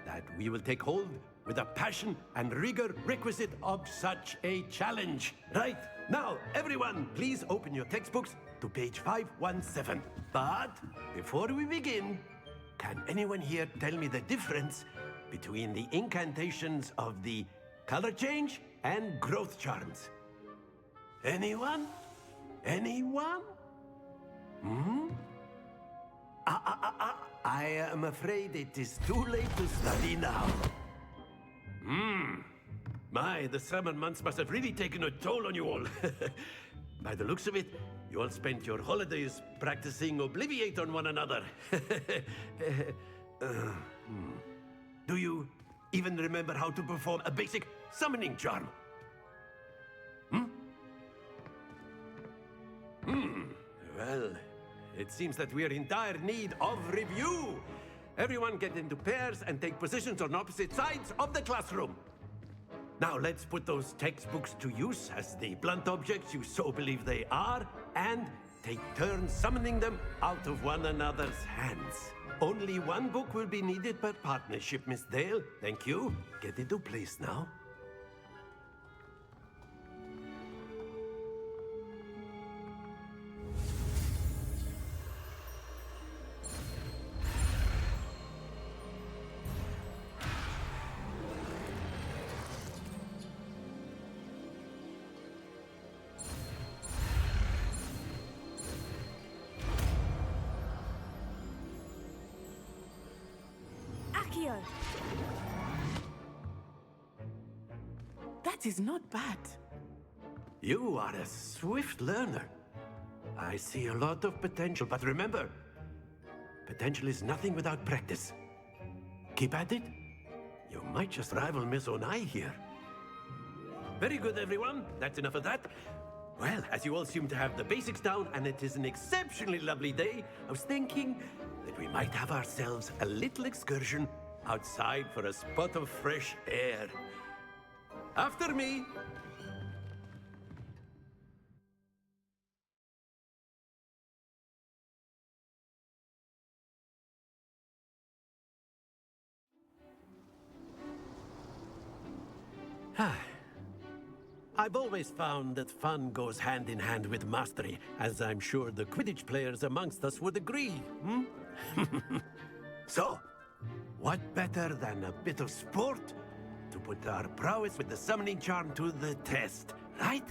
that we will take hold with the passion and rigor requisite of such a challenge. Right, now, everyone, please open your textbooks to page 517. But before we begin, can anyone here tell me the difference between the incantations of the color change and growth charms? Anyone? Anyone? Hmm? I am afraid it is too late to study now. The summer months must have really taken a toll on you all. By the looks of it, you all spent your holidays practicing Obliviate on one another. Do you even remember how to perform a basic summoning charm? Well, it seems that we are in dire need of review. Everyone get into pairs and take positions on opposite sides of the classroom. Now let's put those textbooks to use as the blunt objects you so believe they are, and take turns summoning them out of one another's hands. Only one book will be needed per partnership, Miss Dale. Thank you. Get into place now. That is not bad. You are a swift learner. I see a lot of potential, but remember, potential is nothing without practice. Keep at it. You might just rival Miss Onai here. Very good, everyone. That's enough of that. Well, as you all seem to have the basics down, and it is an exceptionally lovely day, I was thinking that we might have ourselves a little excursion outside for a spot of fresh air. After me. I've always found that fun goes hand in hand with mastery, as I'm sure the Quidditch players amongst us would agree, So, what better than a bit of sport to put our prowess with the summoning charm to the test, right?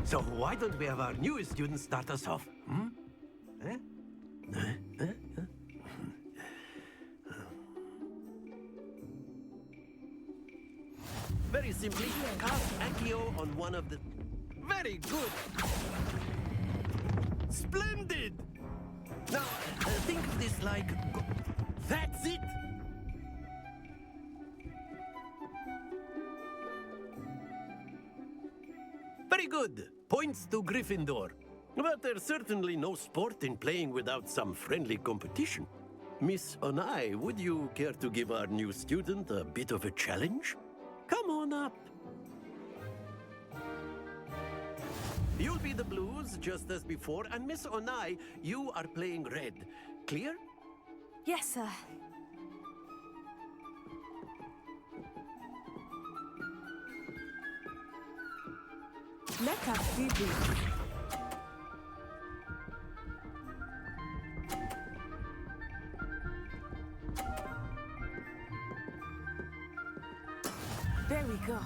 So why don't we have our newest student start us off? Very simply, cast Accio on one of the... Very good! Splendid! Now, think of this like... That's it! Very good. Points to Gryffindor. But there's certainly no sport in playing without some friendly competition. Miss Onai, would you care to give our new student a bit of a challenge? Come on up. You'll be the blues, just as before, and Miss Onai, you are playing red. Clear? Yes, sir. Let us see this. There we go.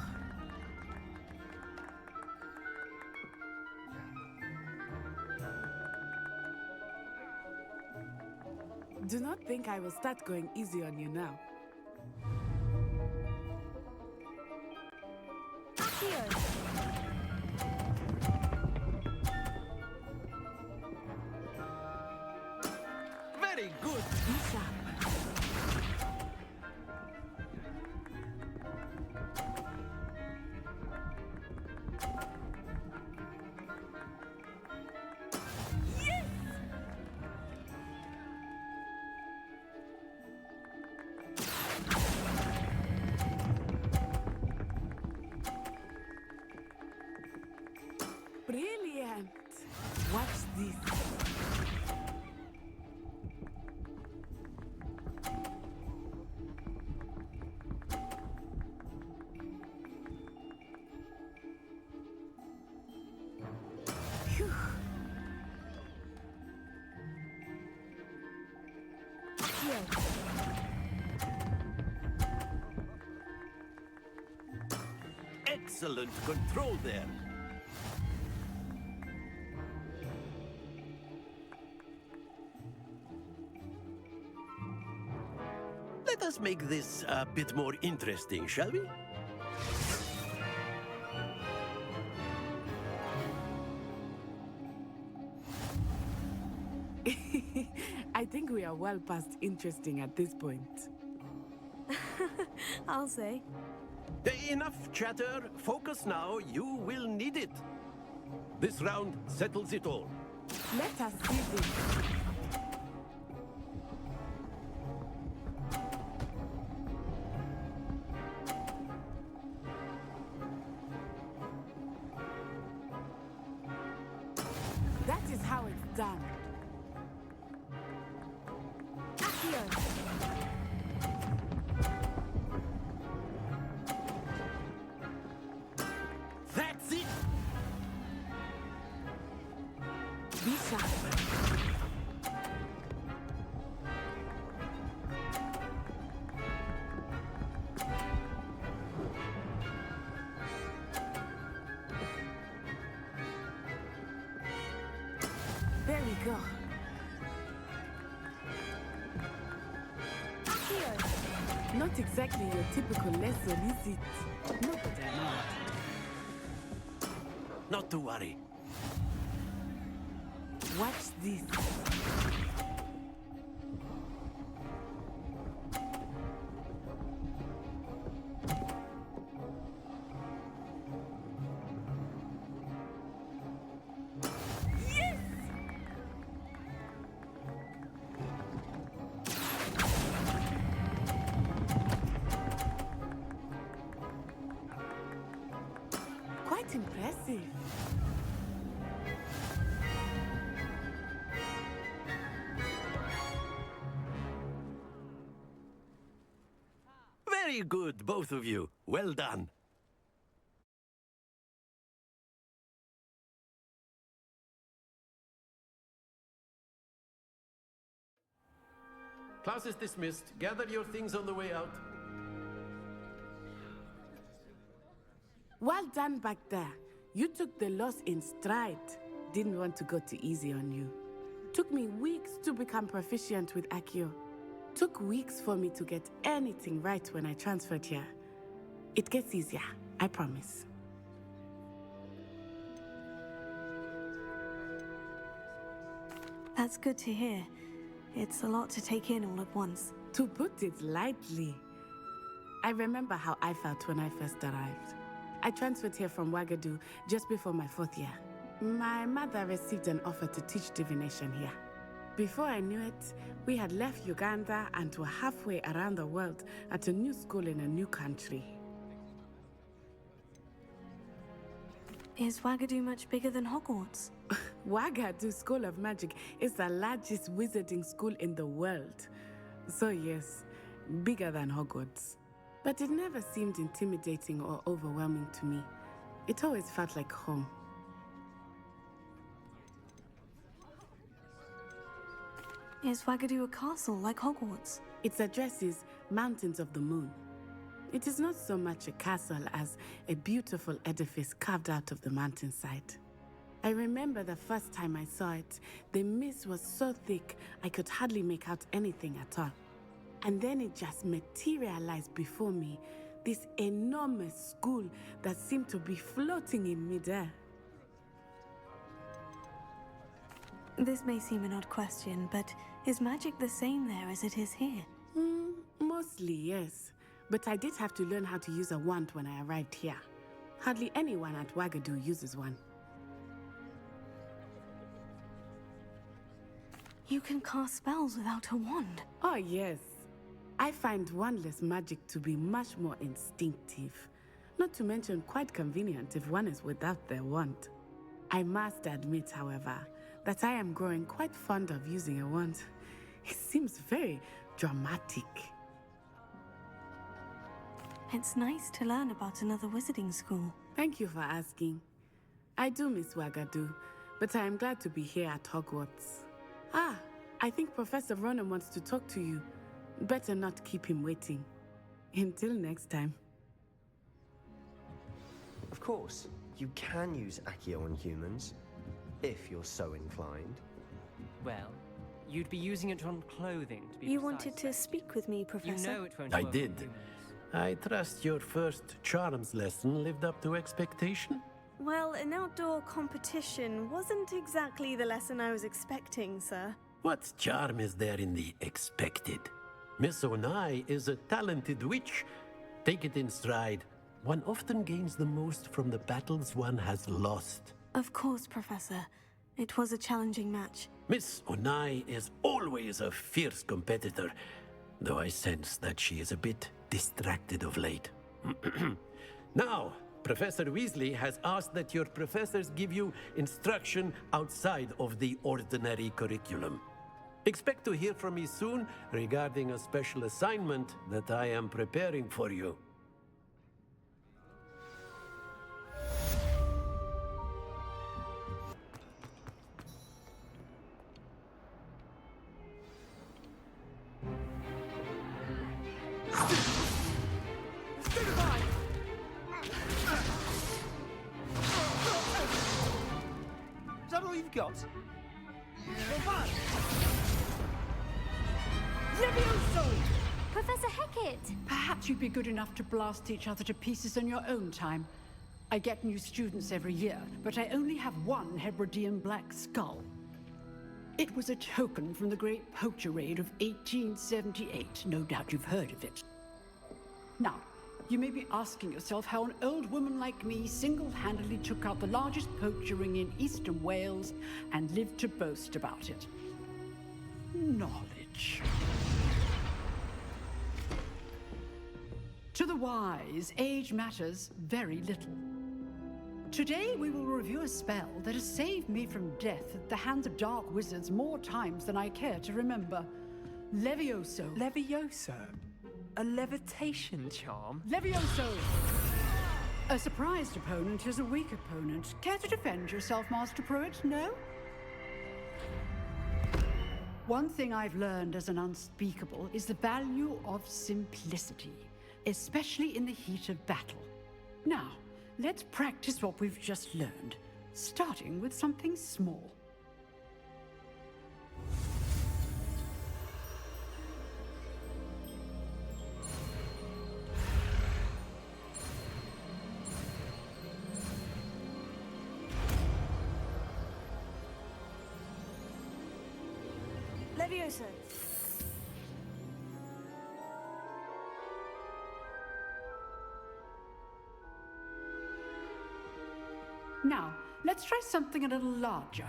Do not think I will start going easy on you now. Very good. Isha. Brilliant! Watch this. Phew. Excellent control there. Let us make this a bit more interesting, shall we? I think we are well past interesting at this point. I'll say. Enough chatter. Focus now. You will need it. This round settles it all. Let us see this. That is how it's done. Accio. That's it. Be sharp. There we go. Not exactly your typical lesson, is it? Not that I know it. Not to worry. Watch this. Yes! Quite impressive. Very good, both of you. Well done. Class is dismissed. Gather your things on the way out. Well done back there. You took the loss in stride. Didn't want to go too easy on you. Took me weeks to become proficient with Accio. Took weeks for me to get anything right when I transferred here. It gets easier, I promise. That's good to hear. It's a lot to take in all at once. To put it lightly, I remember how I felt when I first arrived. I transferred here from Wagadu just before my 4th year. My mother received an offer to teach divination here. Before I knew it, we had left Uganda and were halfway around the world at a new school in a new country. Is Wagadu much bigger than Hogwarts? Wagadu School of Magic is the largest wizarding school in the world. So yes, bigger than Hogwarts. But it never seemed intimidating or overwhelming to me. It always felt like home. Is Wagadu a castle like Hogwarts? Its address is Mountains of the Moon. It is not so much a castle as a beautiful edifice carved out of the mountainside. I remember the first time I saw it, the mist was so thick I could hardly make out anything at all. And then it just materialized before me, this enormous school that seemed to be floating in midair. This may seem an odd question, but is magic the same there as it is here? Mostly, yes. But I did have to learn how to use a wand when I arrived here. Hardly anyone at Wagadu uses one. You can cast spells without a wand? Oh, yes. I find wandless magic to be much more instinctive. Not to mention quite convenient if one is without their wand. I must admit, however, that I am growing quite fond of using a wand. It seems very dramatic. It's nice to learn about another wizarding school. Thank you for asking. I do miss Wagadu, but I am glad to be here at Hogwarts. Ah, I think Professor Ronan wants to talk to you. Better not keep him waiting. Until next time. Of course, you can use Accio on humans, if you're so inclined. Well, you'd be using it on clothing, to be You precise. wanted to speak with me, Professor? You know it won't I work on did. humans. I trust your first charms lesson lived up to expectation? Well, an outdoor competition wasn't exactly the lesson I was expecting, sir. What charm is there in the expected? Miss Onai is a talented witch. Take it in stride. One often gains the most from the battles one has lost. Of course, Professor. It was a challenging match. Miss Onai is always a fierce competitor, though I sense that she is a bit distracted of late. Now, Professor Weasley has asked that your professors give you instruction outside of the ordinary curriculum. Expect to hear from me soon regarding a special assignment that I am preparing for you. Is that all you've got? Levioso! Professor Hecat! Perhaps you'd be good enough to blast each other to pieces in your own time. I get new students every year, but I only have one Hebridean black skull. It was a token from the Great Poacher Raid of 1878. No doubt you've heard of it. Now, you may be asking yourself how an old woman like me single-handedly took out the largest poacher ring in eastern Wales and lived to boast about it. Knowledge. To the wise, age matters very little. Today we will review a spell that has saved me from death at the hands of dark wizards more times than I care to remember. Levioso. Levioso? A levitation charm? Levioso! A surprised opponent is a weak opponent. Care to defend yourself, Master Pruitt? No? One thing I've learned as an unspeakable is the value of simplicity, especially in the heat of battle. Now, let's practice what we've just learned, starting with something small. Levioso. Now, let's try something a little larger.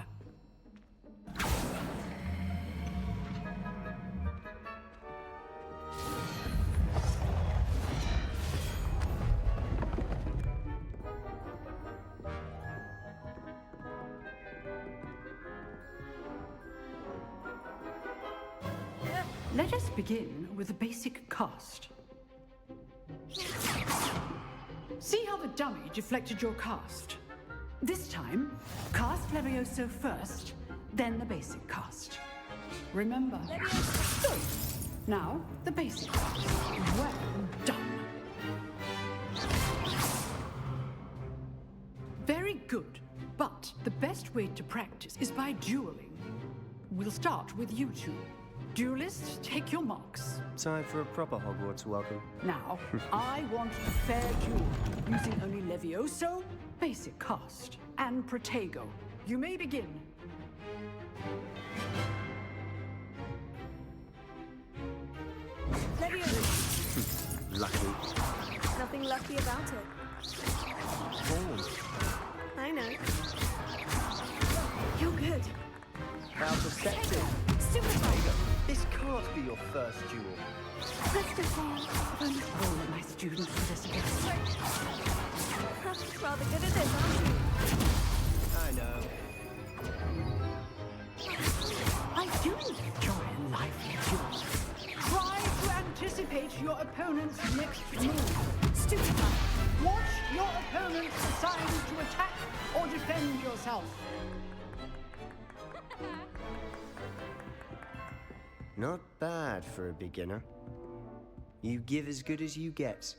Let us begin with a basic cast. See how the dummy deflected your cast? This time, cast Levioso first, then the basic cast. Remember. Good. Now, the basic cast. Well done. Very good. But the best way to practice is by dueling. We'll start with you two. Duelists, take your marks. Time for a proper Hogwarts welcome. Now, I want a fair duel, using only Levioso, basic cast, and Protego. You may begin. Levioso. Lucky. Nothing lucky about it. Oh. I know. You're good. How perceptive. Super fun. This can't be your first duel. Christopher. All of my students for this again. Rather good at this, aren't you? I know. I do enjoy a lively duel. Try to anticipate your opponent's next move. Stupid. Watch your opponent decide to attack or defend yourself. Not bad for a beginner. You give as good as you get.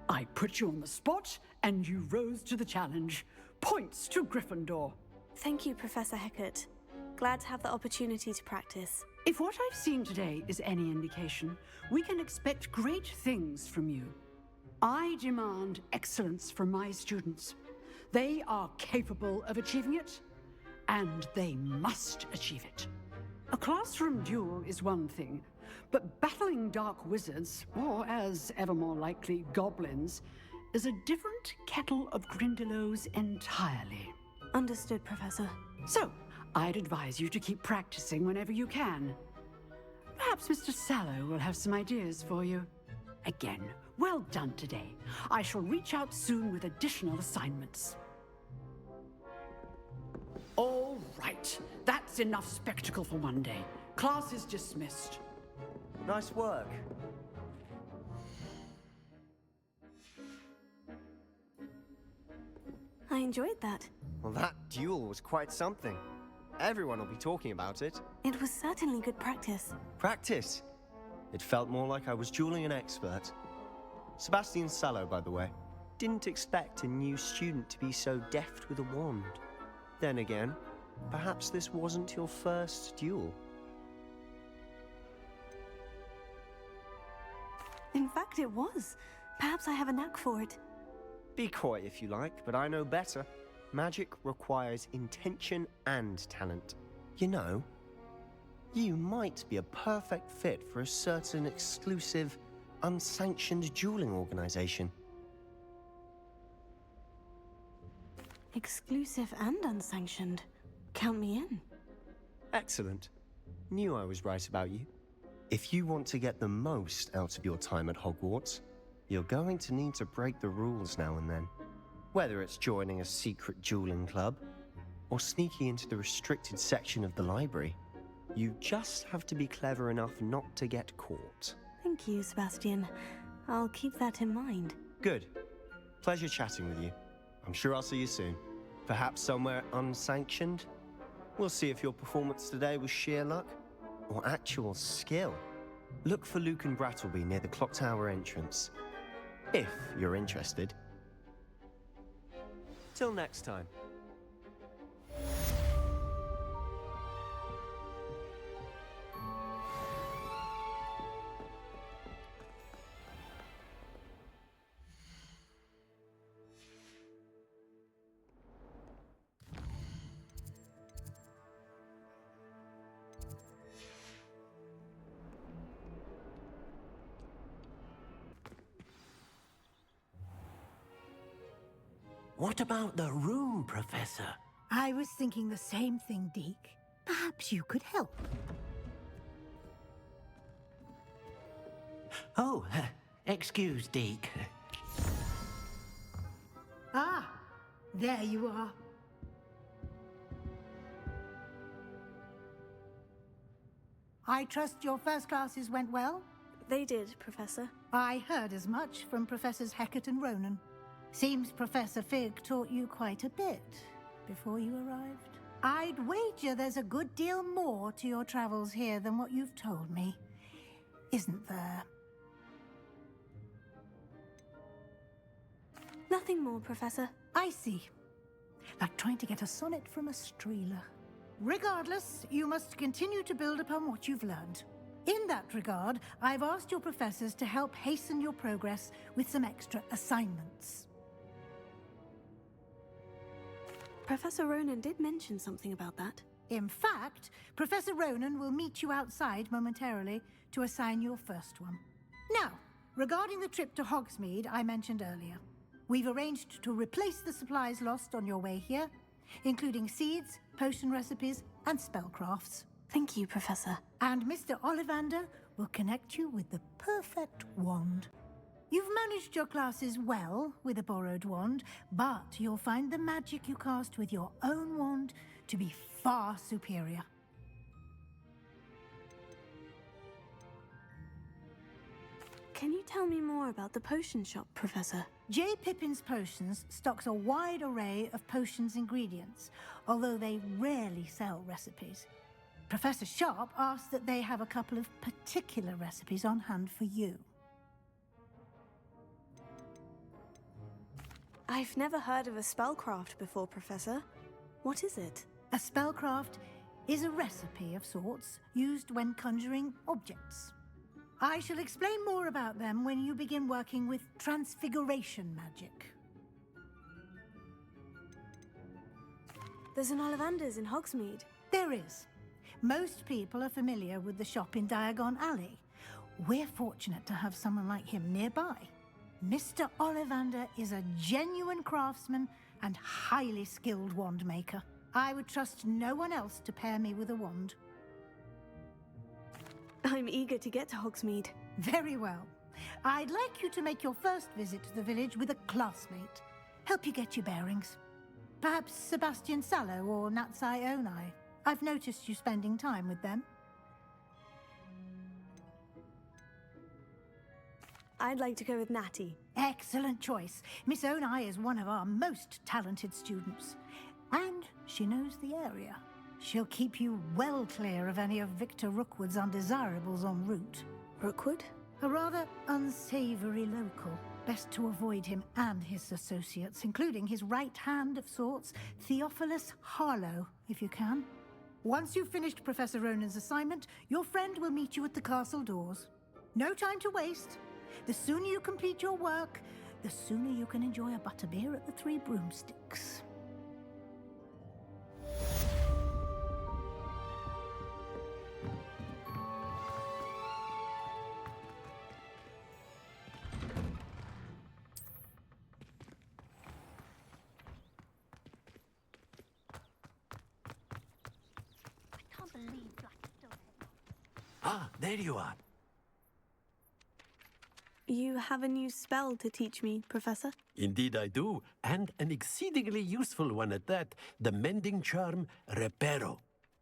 I put you on the spot, and you rose to the challenge. Points to Gryffindor. Thank you, Professor Hecat. Glad to have the opportunity to practice. If what I've seen today is any indication, we can expect great things from you. I demand excellence from my students. They are capable of achieving it, and they must achieve it. A classroom duel is one thing, but battling dark wizards, or as ever more likely, goblins, is a different kettle of Grindylows entirely. Understood, Professor. So, I'd advise you to keep practicing whenever you can. Perhaps Mr. Sallow will have some ideas for you. Again, well done today. I shall reach out soon with additional assignments. All right, that's enough spectacle for one day. Class is dismissed. Nice work. I enjoyed that. Well, that duel was quite something. Everyone will be talking about it. It was certainly good practice. Practice? It felt more like I was dueling an expert. Sebastian Sallow, by the way. Didn't expect a new student to be so deft with a wand. Then again, perhaps this wasn't your first duel. In fact, it was. Perhaps I have a knack for it. Be coy if you like, but I know better. Magic requires intention and talent. You know, you might be a perfect fit for a certain exclusive, unsanctioned dueling organization. Exclusive and unsanctioned. Count me in. Excellent. Knew I was right about you. If you want to get the most out of your time at Hogwarts, you're going to need to break the rules now and then. Whether it's joining a secret dueling club, or sneaking into the restricted section of the library, you just have to be clever enough not to get caught. Thank you, Sebastian. I'll keep that in mind. Good. Pleasure chatting with you. I'm sure I'll see you soon. Perhaps somewhere unsanctioned? We'll see if your performance today was sheer luck or actual skill. Look for Luke and Brattleby near the clock tower entrance. If you're interested. Till next time. What about the room, Professor? I was thinking the same thing, Deke. Perhaps you could help. Oh, excuse, Deke. Ah, there you are. I trust your first classes went well? They did, Professor. I heard as much from Professors Hecat and Ronan. Seems Professor Fig taught you quite a bit before you arrived. I'd wager there's a good deal more to your travels here than what you've told me. Isn't there? Nothing more, Professor. I see. Like trying to get a sonnet from a streeler. Regardless, you must continue to build upon what you've learned. In that regard, I've asked your professors to help hasten your progress with some extra assignments. Professor Ronan did mention something about that. In fact, Professor Ronan will meet you outside momentarily to assign your first one. Now, regarding the trip to Hogsmeade I mentioned earlier, we've arranged to replace the supplies lost on your way here, including seeds, potion recipes, and spellcrafts. Thank you, Professor. And Mr. Ollivander will connect you with the perfect wand. You've managed your classes well with a borrowed wand, but you'll find the magic you cast with your own wand to be far superior. Can you tell me more about the potion shop, Professor? J. Pippin's Potions stocks a wide array of potions ingredients, although they rarely sell recipes. Professor Sharp asks that they have a couple of particular recipes on hand for you. I've never heard of a spellcraft before, Professor. What is it? A spellcraft is a recipe of sorts used when conjuring objects. I shall explain more about them when you begin working with transfiguration magic. There's an Ollivander's in Hogsmeade. There is. Most people are familiar with the shop in Diagon Alley. We're fortunate to have someone like him nearby. Mr. Ollivander is a genuine craftsman and highly skilled wand maker. I would trust no one else to pair me with a wand. I'm eager to get to Hogsmeade. Very well. I'd like you to make your first visit to the village with a classmate. Help you get your bearings. Perhaps Sebastian Sallow or Natsai Onai. I've noticed you spending time with them. I'd like to go with Natty. Excellent choice. Miss Onai is one of our most talented students. And she knows the area. She'll keep you well clear of any of Victor Rookwood's undesirables en route. Rookwood? A rather unsavory local. Best to avoid him and his associates, including his right hand of sorts, Theophilus Harlow, if you can. Once you've finished Professor Ronan's assignment, your friend will meet you at the castle doors. No time to waste. The sooner you complete your work, the sooner you can enjoy a butterbeer at the Three Broomsticks. Ah, there you are. You have a new spell to teach me, Professor? Indeed I do, and an exceedingly useful one at that. The mending charm, Reparo.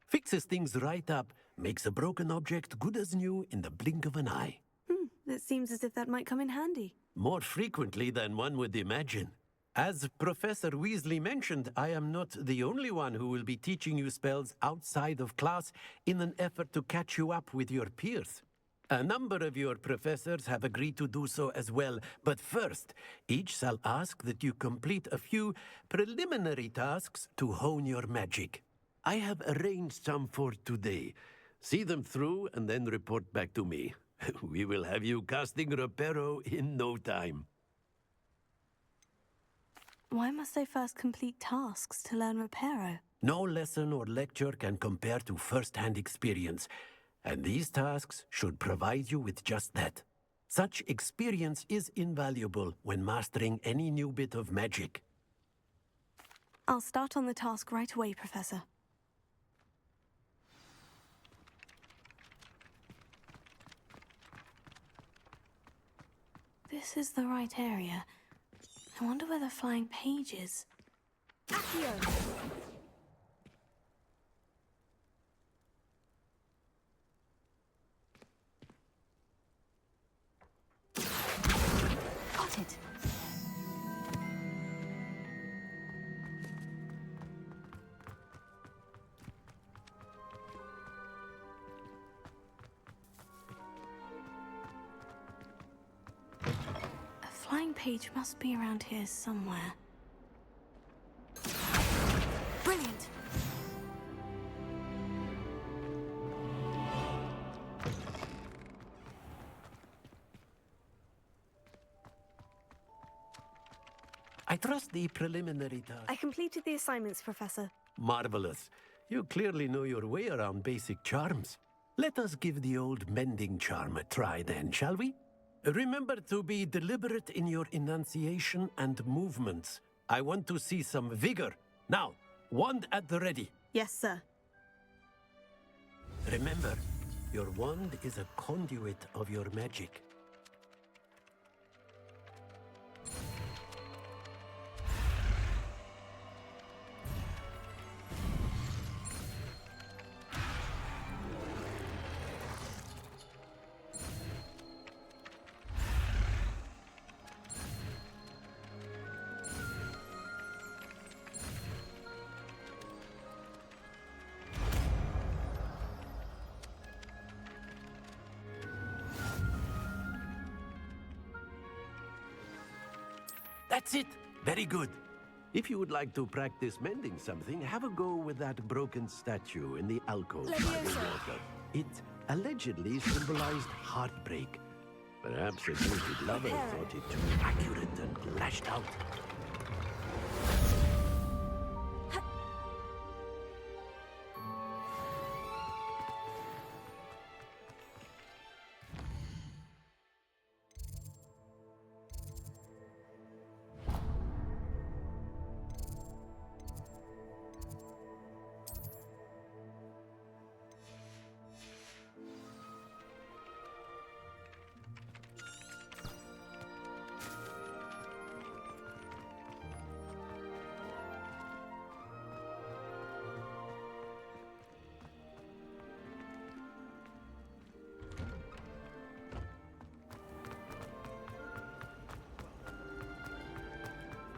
Fixes things right up, makes a broken object good as new in the blink of an eye. It seems as if that might come in handy. More frequently than one would imagine. As Professor Weasley mentioned, I am not the only one who will be teaching you spells outside of class in an effort to catch you up with your peers. A number of your professors have agreed to do so as well, but first, each shall ask that you complete a few preliminary tasks to hone your magic. I have arranged some for today. See them through and then report back to me. We will have you casting Reparo in no time. Why must I first complete tasks to learn Reparo? No lesson or lecture can compare to first-hand experience, and these tasks should provide you with just that. Such experience is invaluable when mastering any new bit of magic. I'll start on the task right away, Professor. This is the right area. I wonder where the flying page is. Accio! Got it! A flying page must be around here somewhere. Brilliant! I trust the preliminary task. I completed the assignments, Professor. Marvelous. You clearly know your way around basic charms. Let us give the old mending charm a try then, shall we? Remember to be deliberate in your enunciation and movements. I want to see some vigor. Now, wand at the ready. Yes, sir. Remember, Your wand is a conduit of your magic. That's it! Very good. If you would like to practice mending something, have a go with that broken statue in the alcove by the water. It allegedly symbolized heartbreak. Perhaps a jilted lover thought it too accurate and lashed out.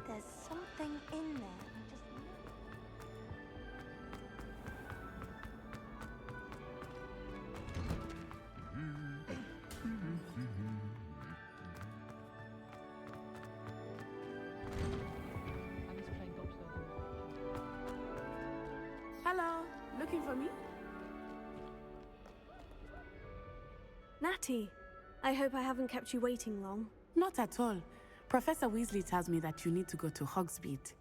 There's something in there. Hello, looking for me? Natty, I hope I haven't kept you waiting long. Not at all. Professor Weasley tells me that you need to go to Hogsmeade.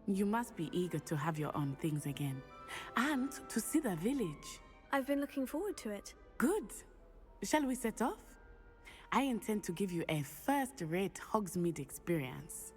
You must be eager to have your own things again. And to see the village. I've been looking forward to it. Good. Shall we set off? I intend to give you a first-rate Hogsmeade experience.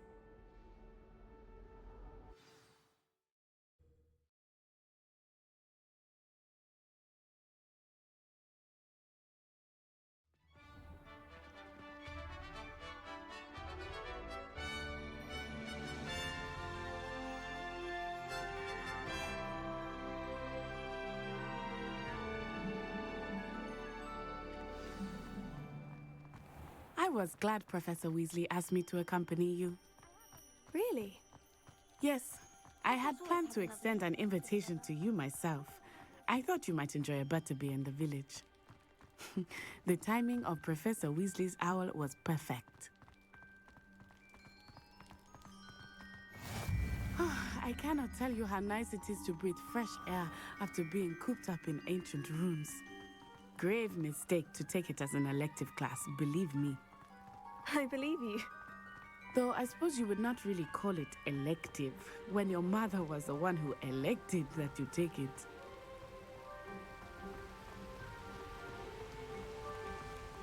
I was glad Professor Weasley asked me to accompany you. Really? Yes. I had planned to extend an invitation to you myself. I thought you might enjoy a butterbeer in the village. The timing of Professor Weasley's owl was perfect. I cannot tell you how nice it is to breathe fresh air after being cooped up in ancient rooms. Grave mistake to take it as an elective class, believe me. I believe you. Though I suppose you would not really call it elective when your mother was the one who elected that you take it.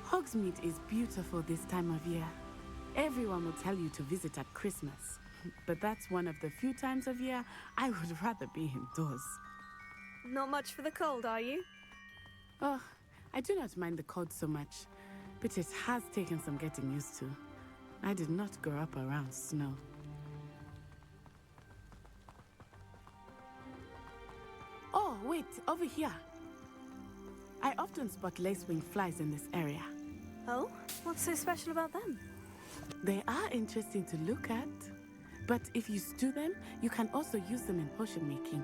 Hogsmeade is beautiful this time of year. Everyone will tell you to visit at Christmas, but that's one of the few times of year I would rather be indoors. Not much for the cold, are you? Oh, I do not mind the cold so much, but it has taken some getting used to. I did not grow up around snow. Oh, wait, over here. I often spot lacewing flies in this area. Oh? What's so special about them? They are interesting to look at, but if you stew them, you can also use them in potion making.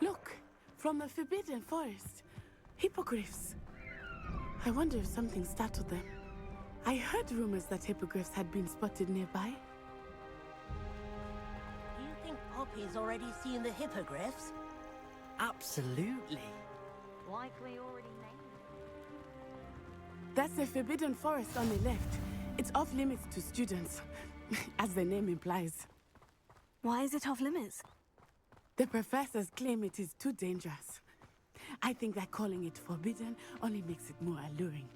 Look, from the Forbidden Forest. Hippogriffs. I wonder if something startled them. I heard rumors that hippogriffs had been spotted nearby. Do you think Poppy's already seen the hippogriffs? Absolutely. Like we already named That's the Forbidden Forest on the left. It's off limits to students, as the name implies. Why is it off limits? The professors claim it is too dangerous. I think that calling it forbidden only makes it more alluring.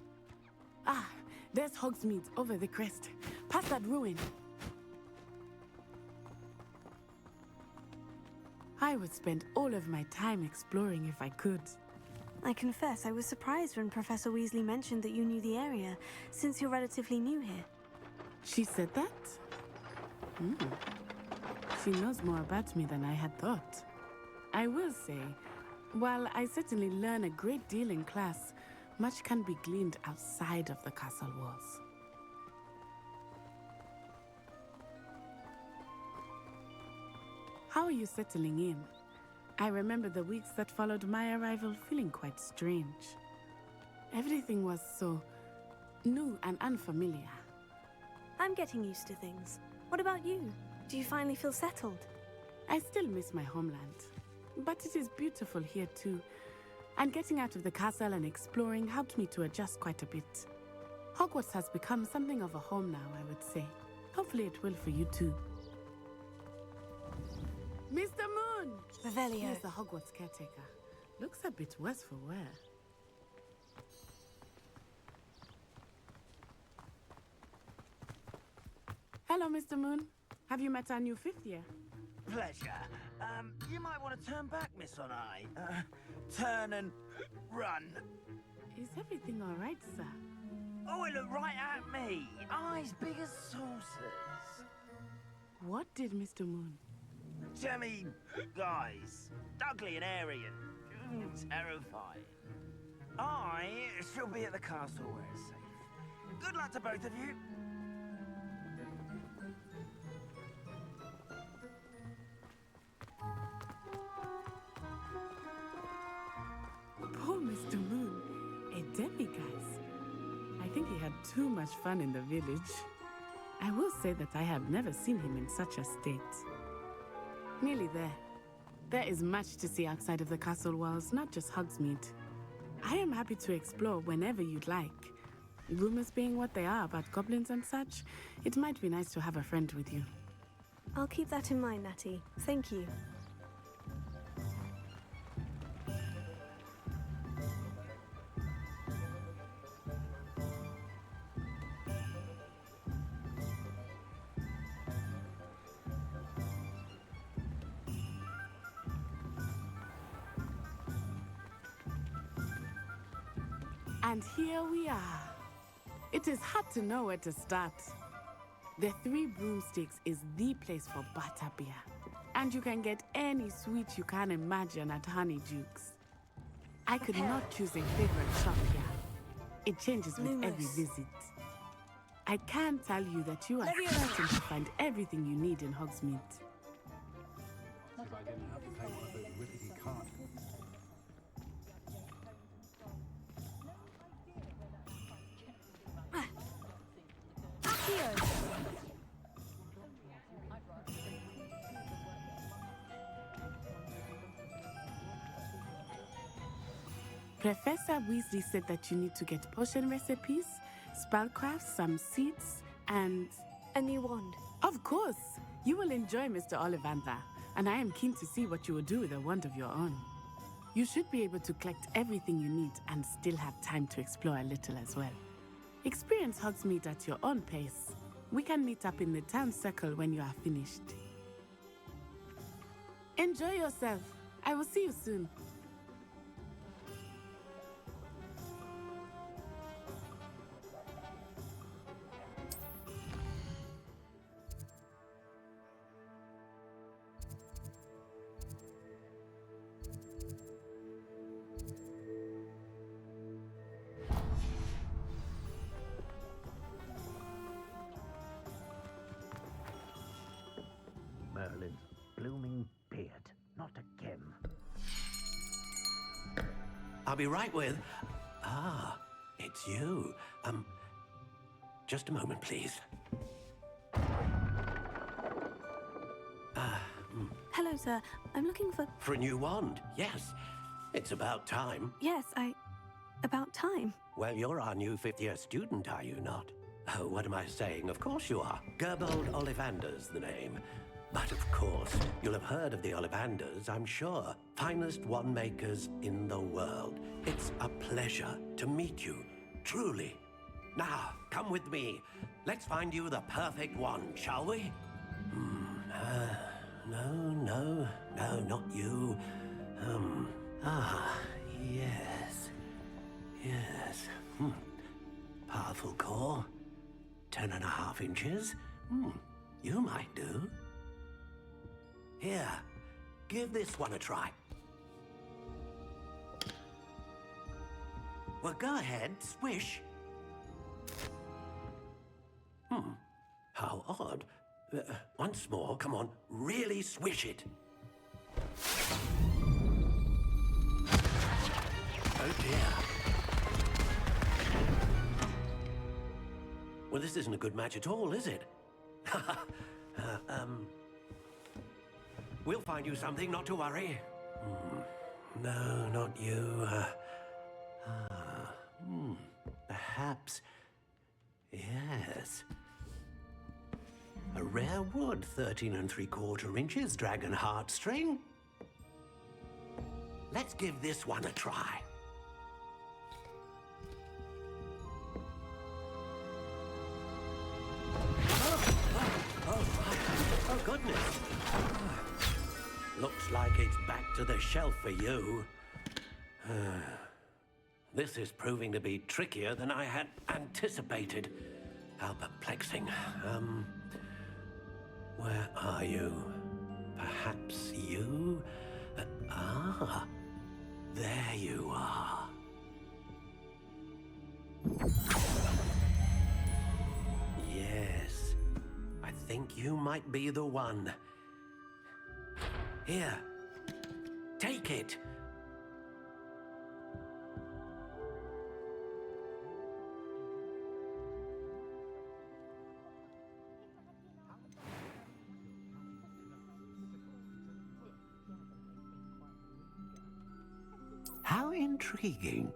Ah, There's Hogsmeade over the crest, past that ruin. I would spend all of my time exploring if I could. I confess I was surprised when Professor Weasley mentioned that you knew the area, since you're relatively new here. She said that? She knows more about me than I had thought. I will say, while I certainly learn a great deal in class, much can be gleaned outside of the castle walls. How are you settling in? I remember the weeks that followed my arrival feeling quite strange. Everything was so new and unfamiliar. I'm getting used to things. What about you? Do you finally feel settled? I still miss my homeland, but it is beautiful here too. And getting out of the castle and exploring helped me to adjust quite a bit. Hogwarts has become something of a home now, I would say. Hopefully it will for you too. Mr. Moon! Revelio. Here's the Hogwarts caretaker. Looks a bit worse for wear. Hello, Mr. Moon. Have you met our new 5th year? Pleasure. You might want to turn back, Miss Onai. Turn and run. Is everything all right, sir? Oh, it looked right at me. Eyes big as saucers. What did Mr. Moon? Jemmy, guys. Ugly and airy and terrifying. I shall be at the castle where it's safe. Good luck to both of you. Poor Mr. Moon. A demiguise. I think he had too much fun in the village. I will say that I have never seen him in such a state. Nearly there. There is much to see outside of the castle walls, not just Hogsmeade. I am happy to explore whenever you'd like. Rumors being what they are about goblins and such, it might be nice to have a friend with you. I'll keep that in mind, Natty. Thank you. And here we are. It is hard to know where to start. The Three Broomsticks is the place for butterbeer. And you can get any sweet you can imagine at Honeydukes. I could not choose a favorite shop here. It changes with every visit. I can tell you that you are certain to find everything you need in Hogsmeade. If I didn't have to pay for the rickety cart. Professor Weasley said that you need to get potion recipes, spellcrafts, some seeds, and... a new wand. Of course! You will enjoy Mr. Ollivander, and I am keen to see what you will do with a wand of your own. You should be able to collect everything you need and still have time to explore a little as well. Experience Hogsmeade at your own pace. We can meet up in the town circle when you are finished. Enjoy yourself. I will see you soon. Merlin's blooming beard. Not again. I'll be right with... Ah, it's you. Just a moment, please. Hello, sir. I'm looking for... For a new wand, yes. It's about time. Yes, about time. Well, you're our new 5th-year student, are you not? Oh, what am I saying? Of course you are. Gerbold Ollivander's the name. But of course, you'll have heard of the Ollivanders, I'm sure. Finest wand makers in the world. It's a pleasure to meet you, truly. Now, come with me. Let's find you the perfect wand, shall we? No, not you. Yes. Yes. Powerful core. 10.5 inches. You might do. Here, give this one a try. Well, go ahead, swish. How odd. Once more, come on, really swish it. Oh dear. Well, this isn't a good match at all, is it? We'll find you something, not to worry. No, not you. Perhaps. Yes. A rare wood, 13 3/4 inches, dragon heartstring. Let's give this one a try. Oh, goodness. Looks like it's back to the shelf for you. This is proving to be trickier than I had anticipated. How perplexing. Where are you? Perhaps you? There you are. Yes, I think you might be the one. Here, take it. How intriguing.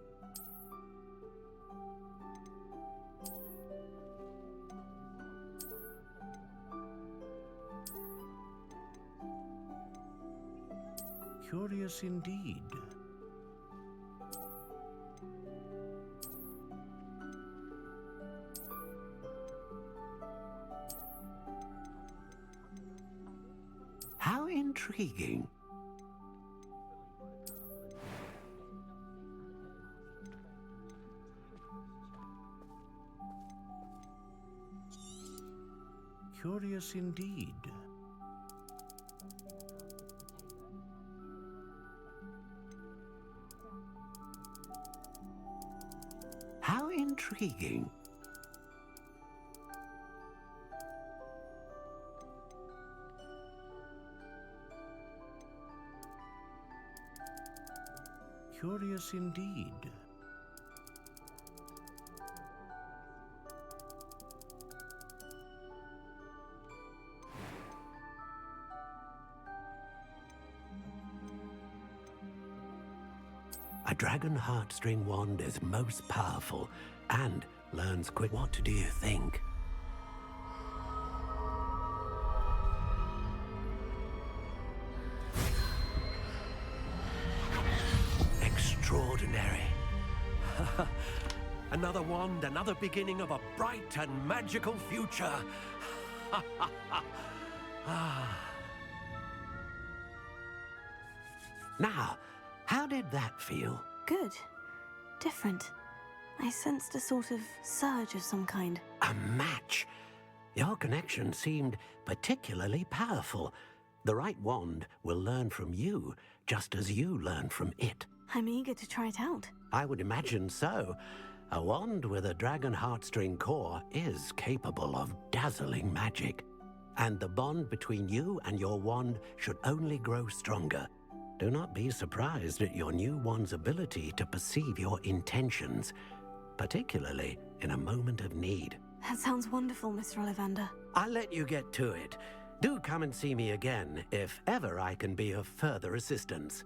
Curious indeed. How intriguing. Curious indeed. How intriguing. Curious indeed. A dragon heartstring wand is most powerful and learns quick. What do you think? Extraordinary. Another wand, another beginning of a bright and magical future. Now, how did that feel? Good. Different. I sensed a sort of surge of some kind. A match. Your connection seemed particularly powerful. The right wand will learn from you, just as you learn from it. I'm eager to try it out. I would imagine so. A wand with a dragon heartstring core is capable of dazzling magic. And the bond between you and your wand should only grow stronger. Do not be surprised at your new wand's ability to perceive your intentions, particularly in a moment of need. That sounds wonderful, Mr. Ollivander. I'll let you get to it. Do come and see me again if ever I can be of further assistance.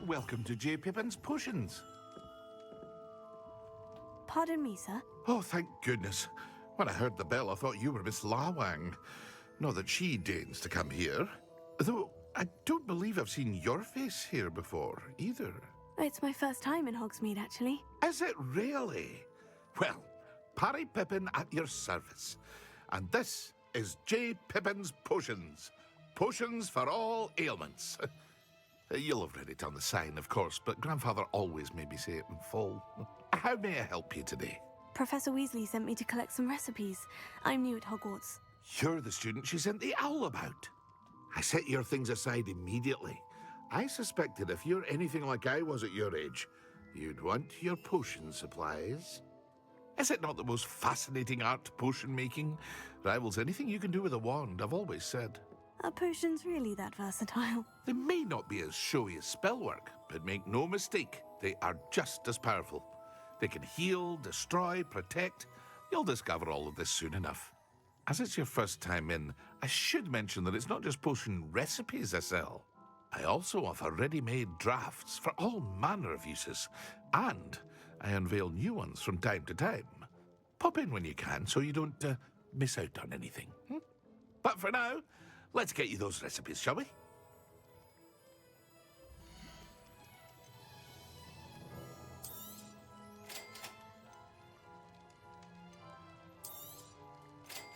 welcome to J. Pippin's Potions. Pardon me, sir. Oh, thank goodness. When I heard the bell, I thought you were Miss Lawang. Not that she deigns to come here. Though, I don't believe I've seen your face here before, either. It's my first time in Hogsmeade, actually. Is it really? Well, Parry Pippin at your service. And this is J. Pippin's Potions. Potions for all ailments. You'll have read it on the sign, of course, but Grandfather always made me say it in full. How may I help you today? Professor Weasley sent me to collect some recipes. I'm new at Hogwarts. You're the student she sent the owl about. I set your things aside immediately. I suspected if you're anything like I was at your age, you'd want your potion supplies. Is it not the most fascinating art, potion making? Rivals anything you can do with a wand, I've always said. Are potions really that versatile? They may not be as showy as spellwork, but make no mistake, they are just as powerful. They can heal, destroy, protect. You'll discover all of this soon enough. As it's your first time in, I should mention that it's not just potion recipes I sell. I also offer ready-made drafts for all manner of uses, and I unveil new ones from time to time. Pop in when you can so you don't miss out on anything. But for now, let's get you those recipes, shall we?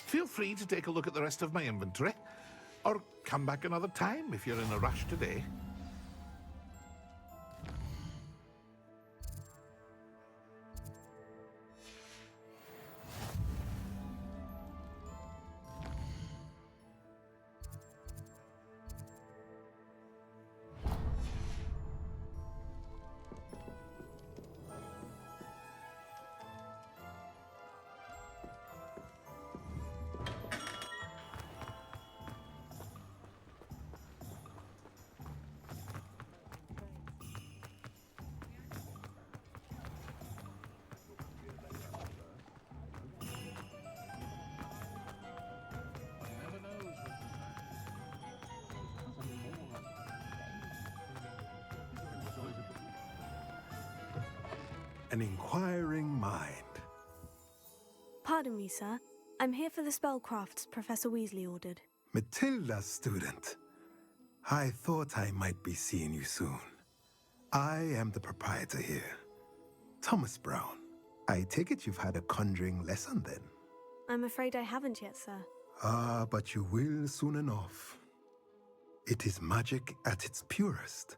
Feel free to take a look at the rest of my inventory, or come back another time if you're in a rush today. An inquiring mind. Pardon me, sir. I'm here for the spellcrafts Professor Weasley ordered. Matilda, student. I thought I might be seeing you soon. I am the proprietor here, Thomas Brown. I take it you've had a conjuring lesson then? I'm afraid I haven't yet, sir. Ah, but you will soon enough. It is magic at its purest,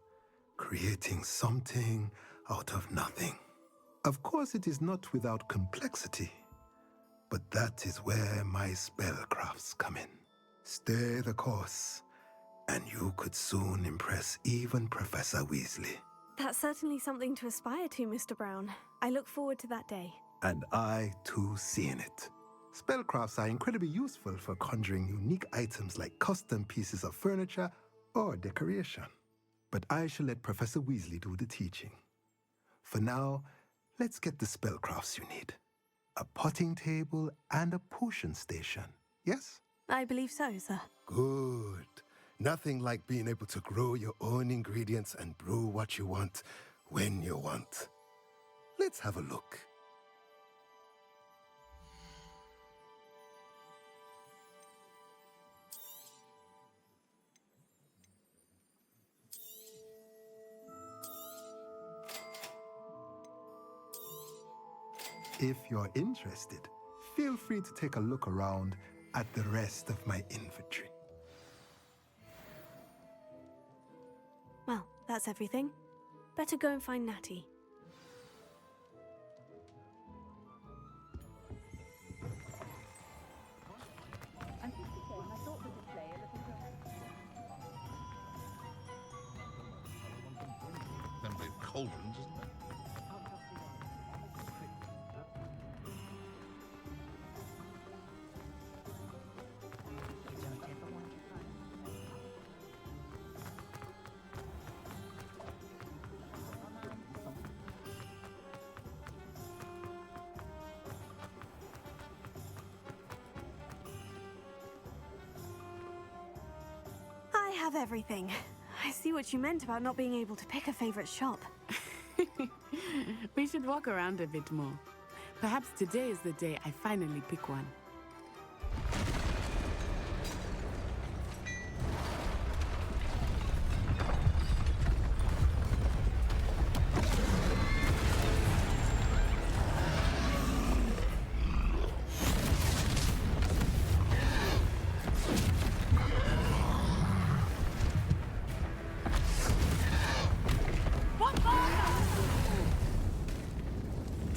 creating something out of nothing. Of course, it is not without complexity, but that is where my spellcrafts come in. Stay the course, and you could soon impress even Professor Weasley. That's certainly something to aspire to, Mr. Brown. I look forward to that day. And I, too, seeing it. Spellcrafts are incredibly useful for conjuring unique items like custom pieces of furniture or decoration. But I shall let Professor Weasley do the teaching. For now, let's get the spellcrafts you need. A potting table and a potion station, yes? I believe so, sir. Good. Nothing like being able to grow your own ingredients and brew what you want when you want. Let's have a look. If you're interested, feel free to take a look around at the rest of my inventory. Well, that's everything. Better go and find Natty. Them big cauldrons, isn't it? I have everything. I see what you meant about not being able to pick a favorite shop. We should walk around a bit more. Perhaps today is the day I finally pick one.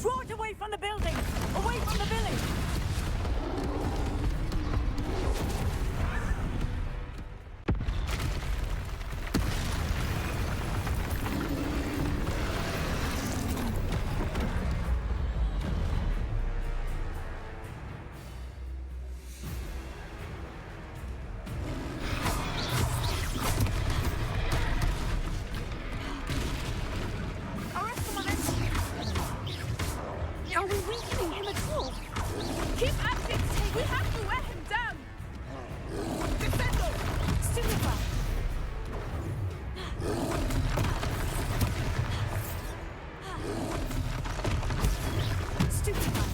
Draw it away from the building! Away from the village! Are we weakening him at all? Keep at it! We have to wear him down! Defendo! Stupefy! Stupefy!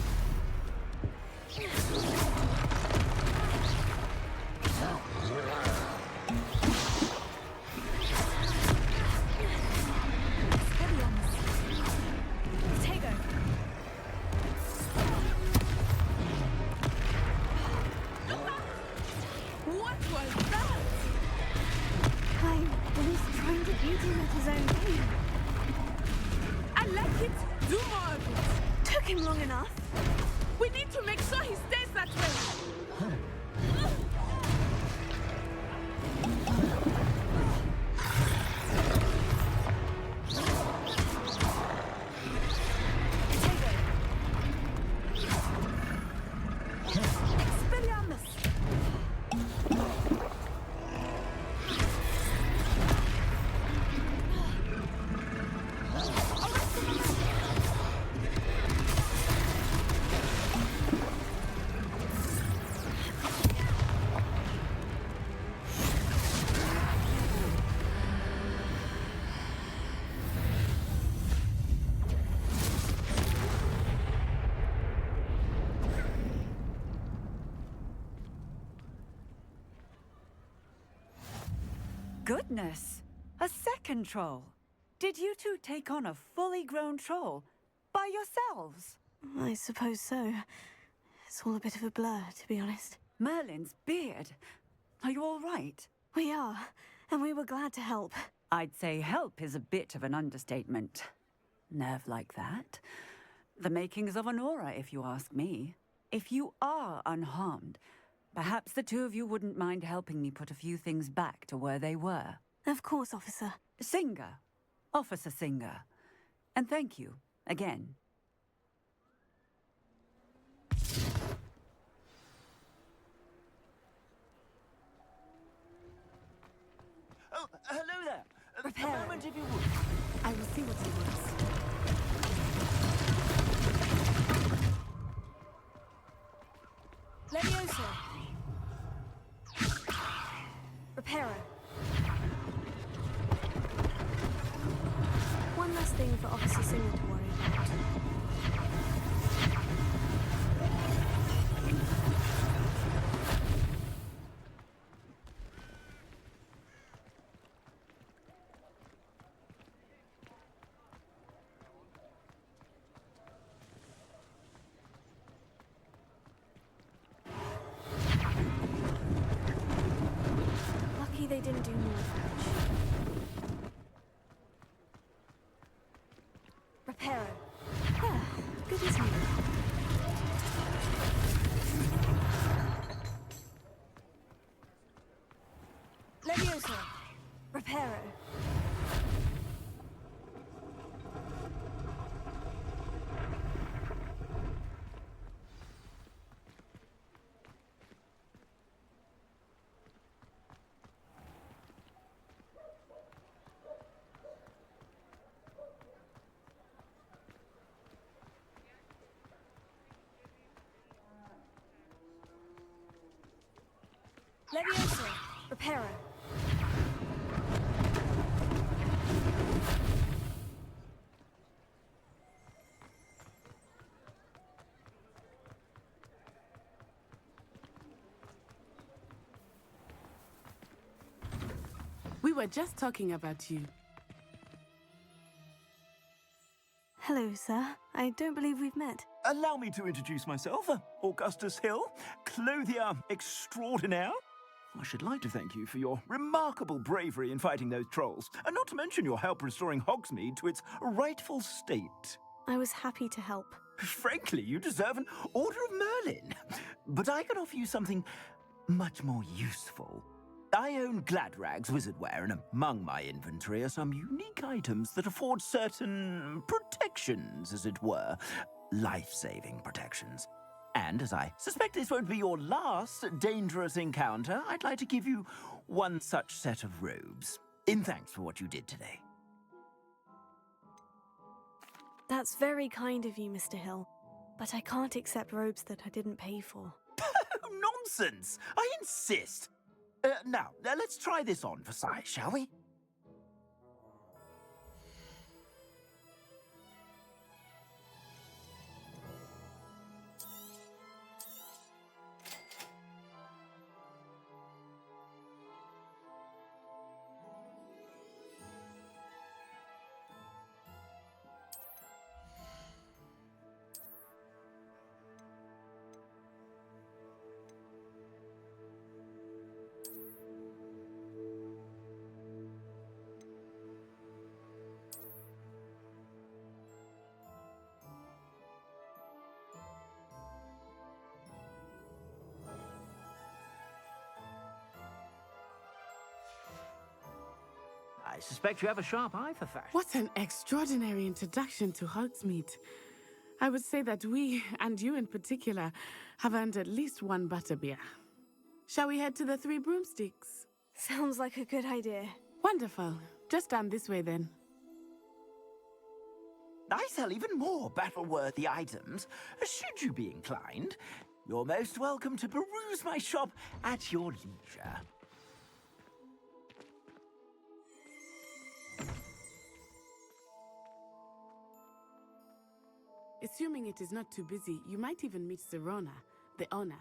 What was that? I was trying to beat him at his own game. I like it. Do more of it. Took him long enough. We need to make sure he stays that way. Goodness! A second troll! Did you two take on a fully grown troll? By yourselves? I suppose so. It's all a bit of a blur, to be honest. Merlin's beard. Are you all right? We are, and we were glad to help. I'd say help is a bit of an understatement. Nerve like that. The makings of an aura, if you ask me. If you are unharmed, perhaps the two of you wouldn't mind helping me put a few things back to where they were. Of course, officer. Singer. Officer Singer. And thank you, again. Oh, hello there. Repair. A moment, if you would. I will see what he wants. Levioso. Reparo. One last thing for Officer Singer to worry about. Lucky they didn't do more damage. Reparo. Ah, good as new. Levioso. Reparo. Levioso. Reparo. We were just talking about you. Hello, sir. I don't believe we've met. Allow me to introduce myself, Augustus Hill, clothier extraordinaire. I should like to thank you for your remarkable bravery in fighting those trolls, and not to mention your help restoring Hogsmeade to its rightful state. I was happy to help. Frankly, you deserve an Order of Merlin. But I can offer you something much more useful. I own Gladrag's wizardware, and among my inventory are some unique items that afford certain protections, as it were. Life-saving protections. And as I suspect this won't be your last dangerous encounter, I'd like to give you one such set of robes, in thanks for what you did today. That's very kind of you, Mr. Hill. But I can't accept robes that I didn't pay for. Nonsense! I insist! Now, let's try this on for size, shall we? I suspect you have a sharp eye for fashion. What an extraordinary introduction to Hogsmeade. I would say that we, and you in particular, have earned at least one butterbeer. Shall we head to the Three Broomsticks? Sounds like a good idea. Wonderful. Just down this way then. I sell even more battle-worthy items. Should you be inclined, you're most welcome to peruse my shop at your leisure. Assuming it is not too busy, you might even meet Serona, the owner.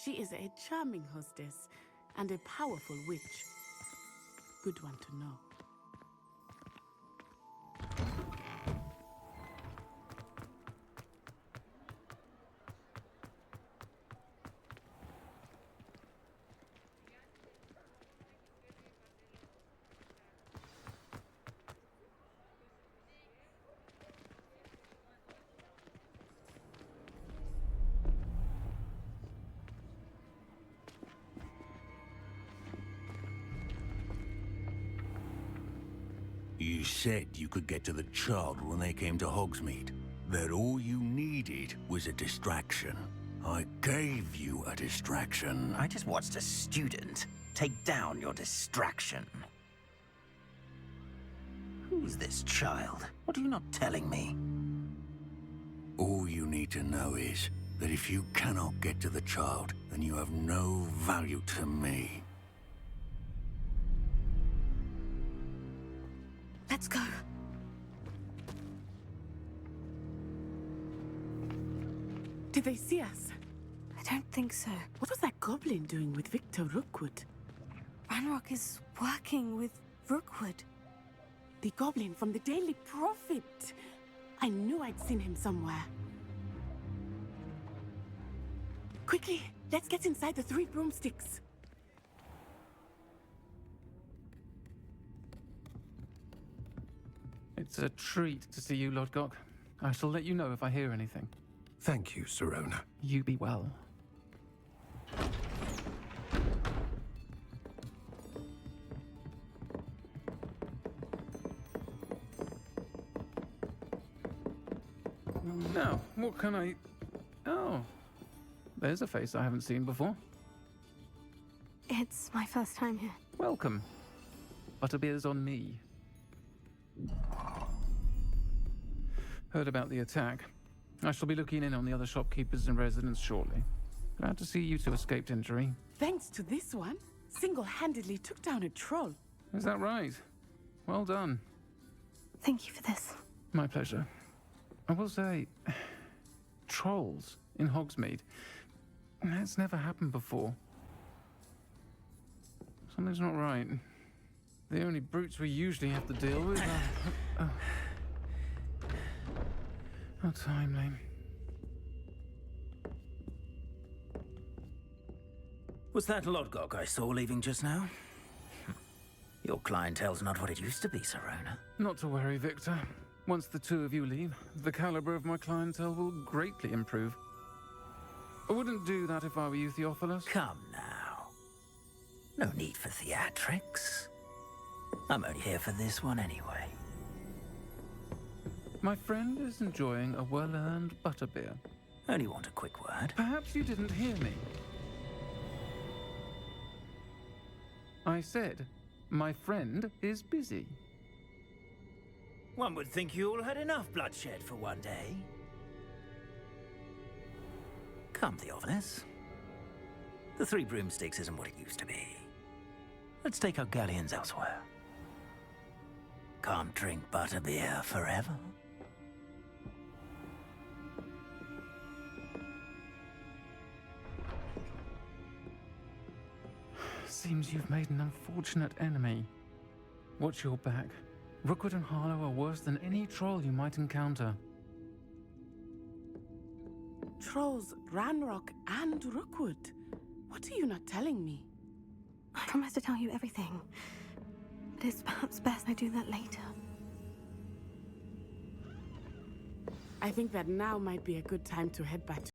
She is a charming hostess and a powerful witch. Good one to know. You said you could get to the child when they came to Hogsmeade. That all you needed was a distraction. I gave you a distraction. I just watched a student take down your distraction. Who's this child? What are you not telling me? All you need to know is that if you cannot get to the child, then you have no value to me. Let's go. Did they see us? I don't think so. What was that goblin doing with Victor Rookwood? Ranrock is working with Rookwood. The goblin from the Daily Prophet. I knew I'd seen him somewhere. Quickly, let's get inside the Three Broomsticks. It's a treat to see you, Lord Gok. I shall let you know if I hear anything. Thank you, Serona. You be well. Now, what can I... Oh, there's a face I haven't seen before. It's my first time here. Welcome. Butterbeer's on me. Heard about the attack. I shall be looking in on the other shopkeepers and residents shortly. Glad to see you two escaped injury. Thanks to this one, single-handedly took down a troll. Is that right? Well done. Thank you for this. My pleasure. I will say, trolls in Hogsmeade. That's never happened before. Something's not right. The only brutes we usually have to deal with are... How timely. Was that Lodgok I saw leaving just now? Your clientele's not what it used to be, Serona. Not to worry, Victor. Once the two of you leave, the caliber of my clientele will greatly improve. I wouldn't do that if I were you, Theophilus. Come now. No need for theatrics. I'm only here for this one anyway. My friend is enjoying a well-earned butterbeer. Only want a quick word. Perhaps you didn't hear me. I said, my friend is busy. One would think you all had enough bloodshed for one day. Come, Theophilus. The Three Broomsticks isn't what it used to be. Let's take our galleons elsewhere. Can't drink butterbeer forever. Seems you've made an unfortunate enemy. Watch your back. Rookwood and Harlow are worse than any troll you might encounter. Trolls, Ranrock, and Rookwood. What are you not telling me? I promised to tell you everything. But it's perhaps best I do that later. I think that now might be a good time to head back to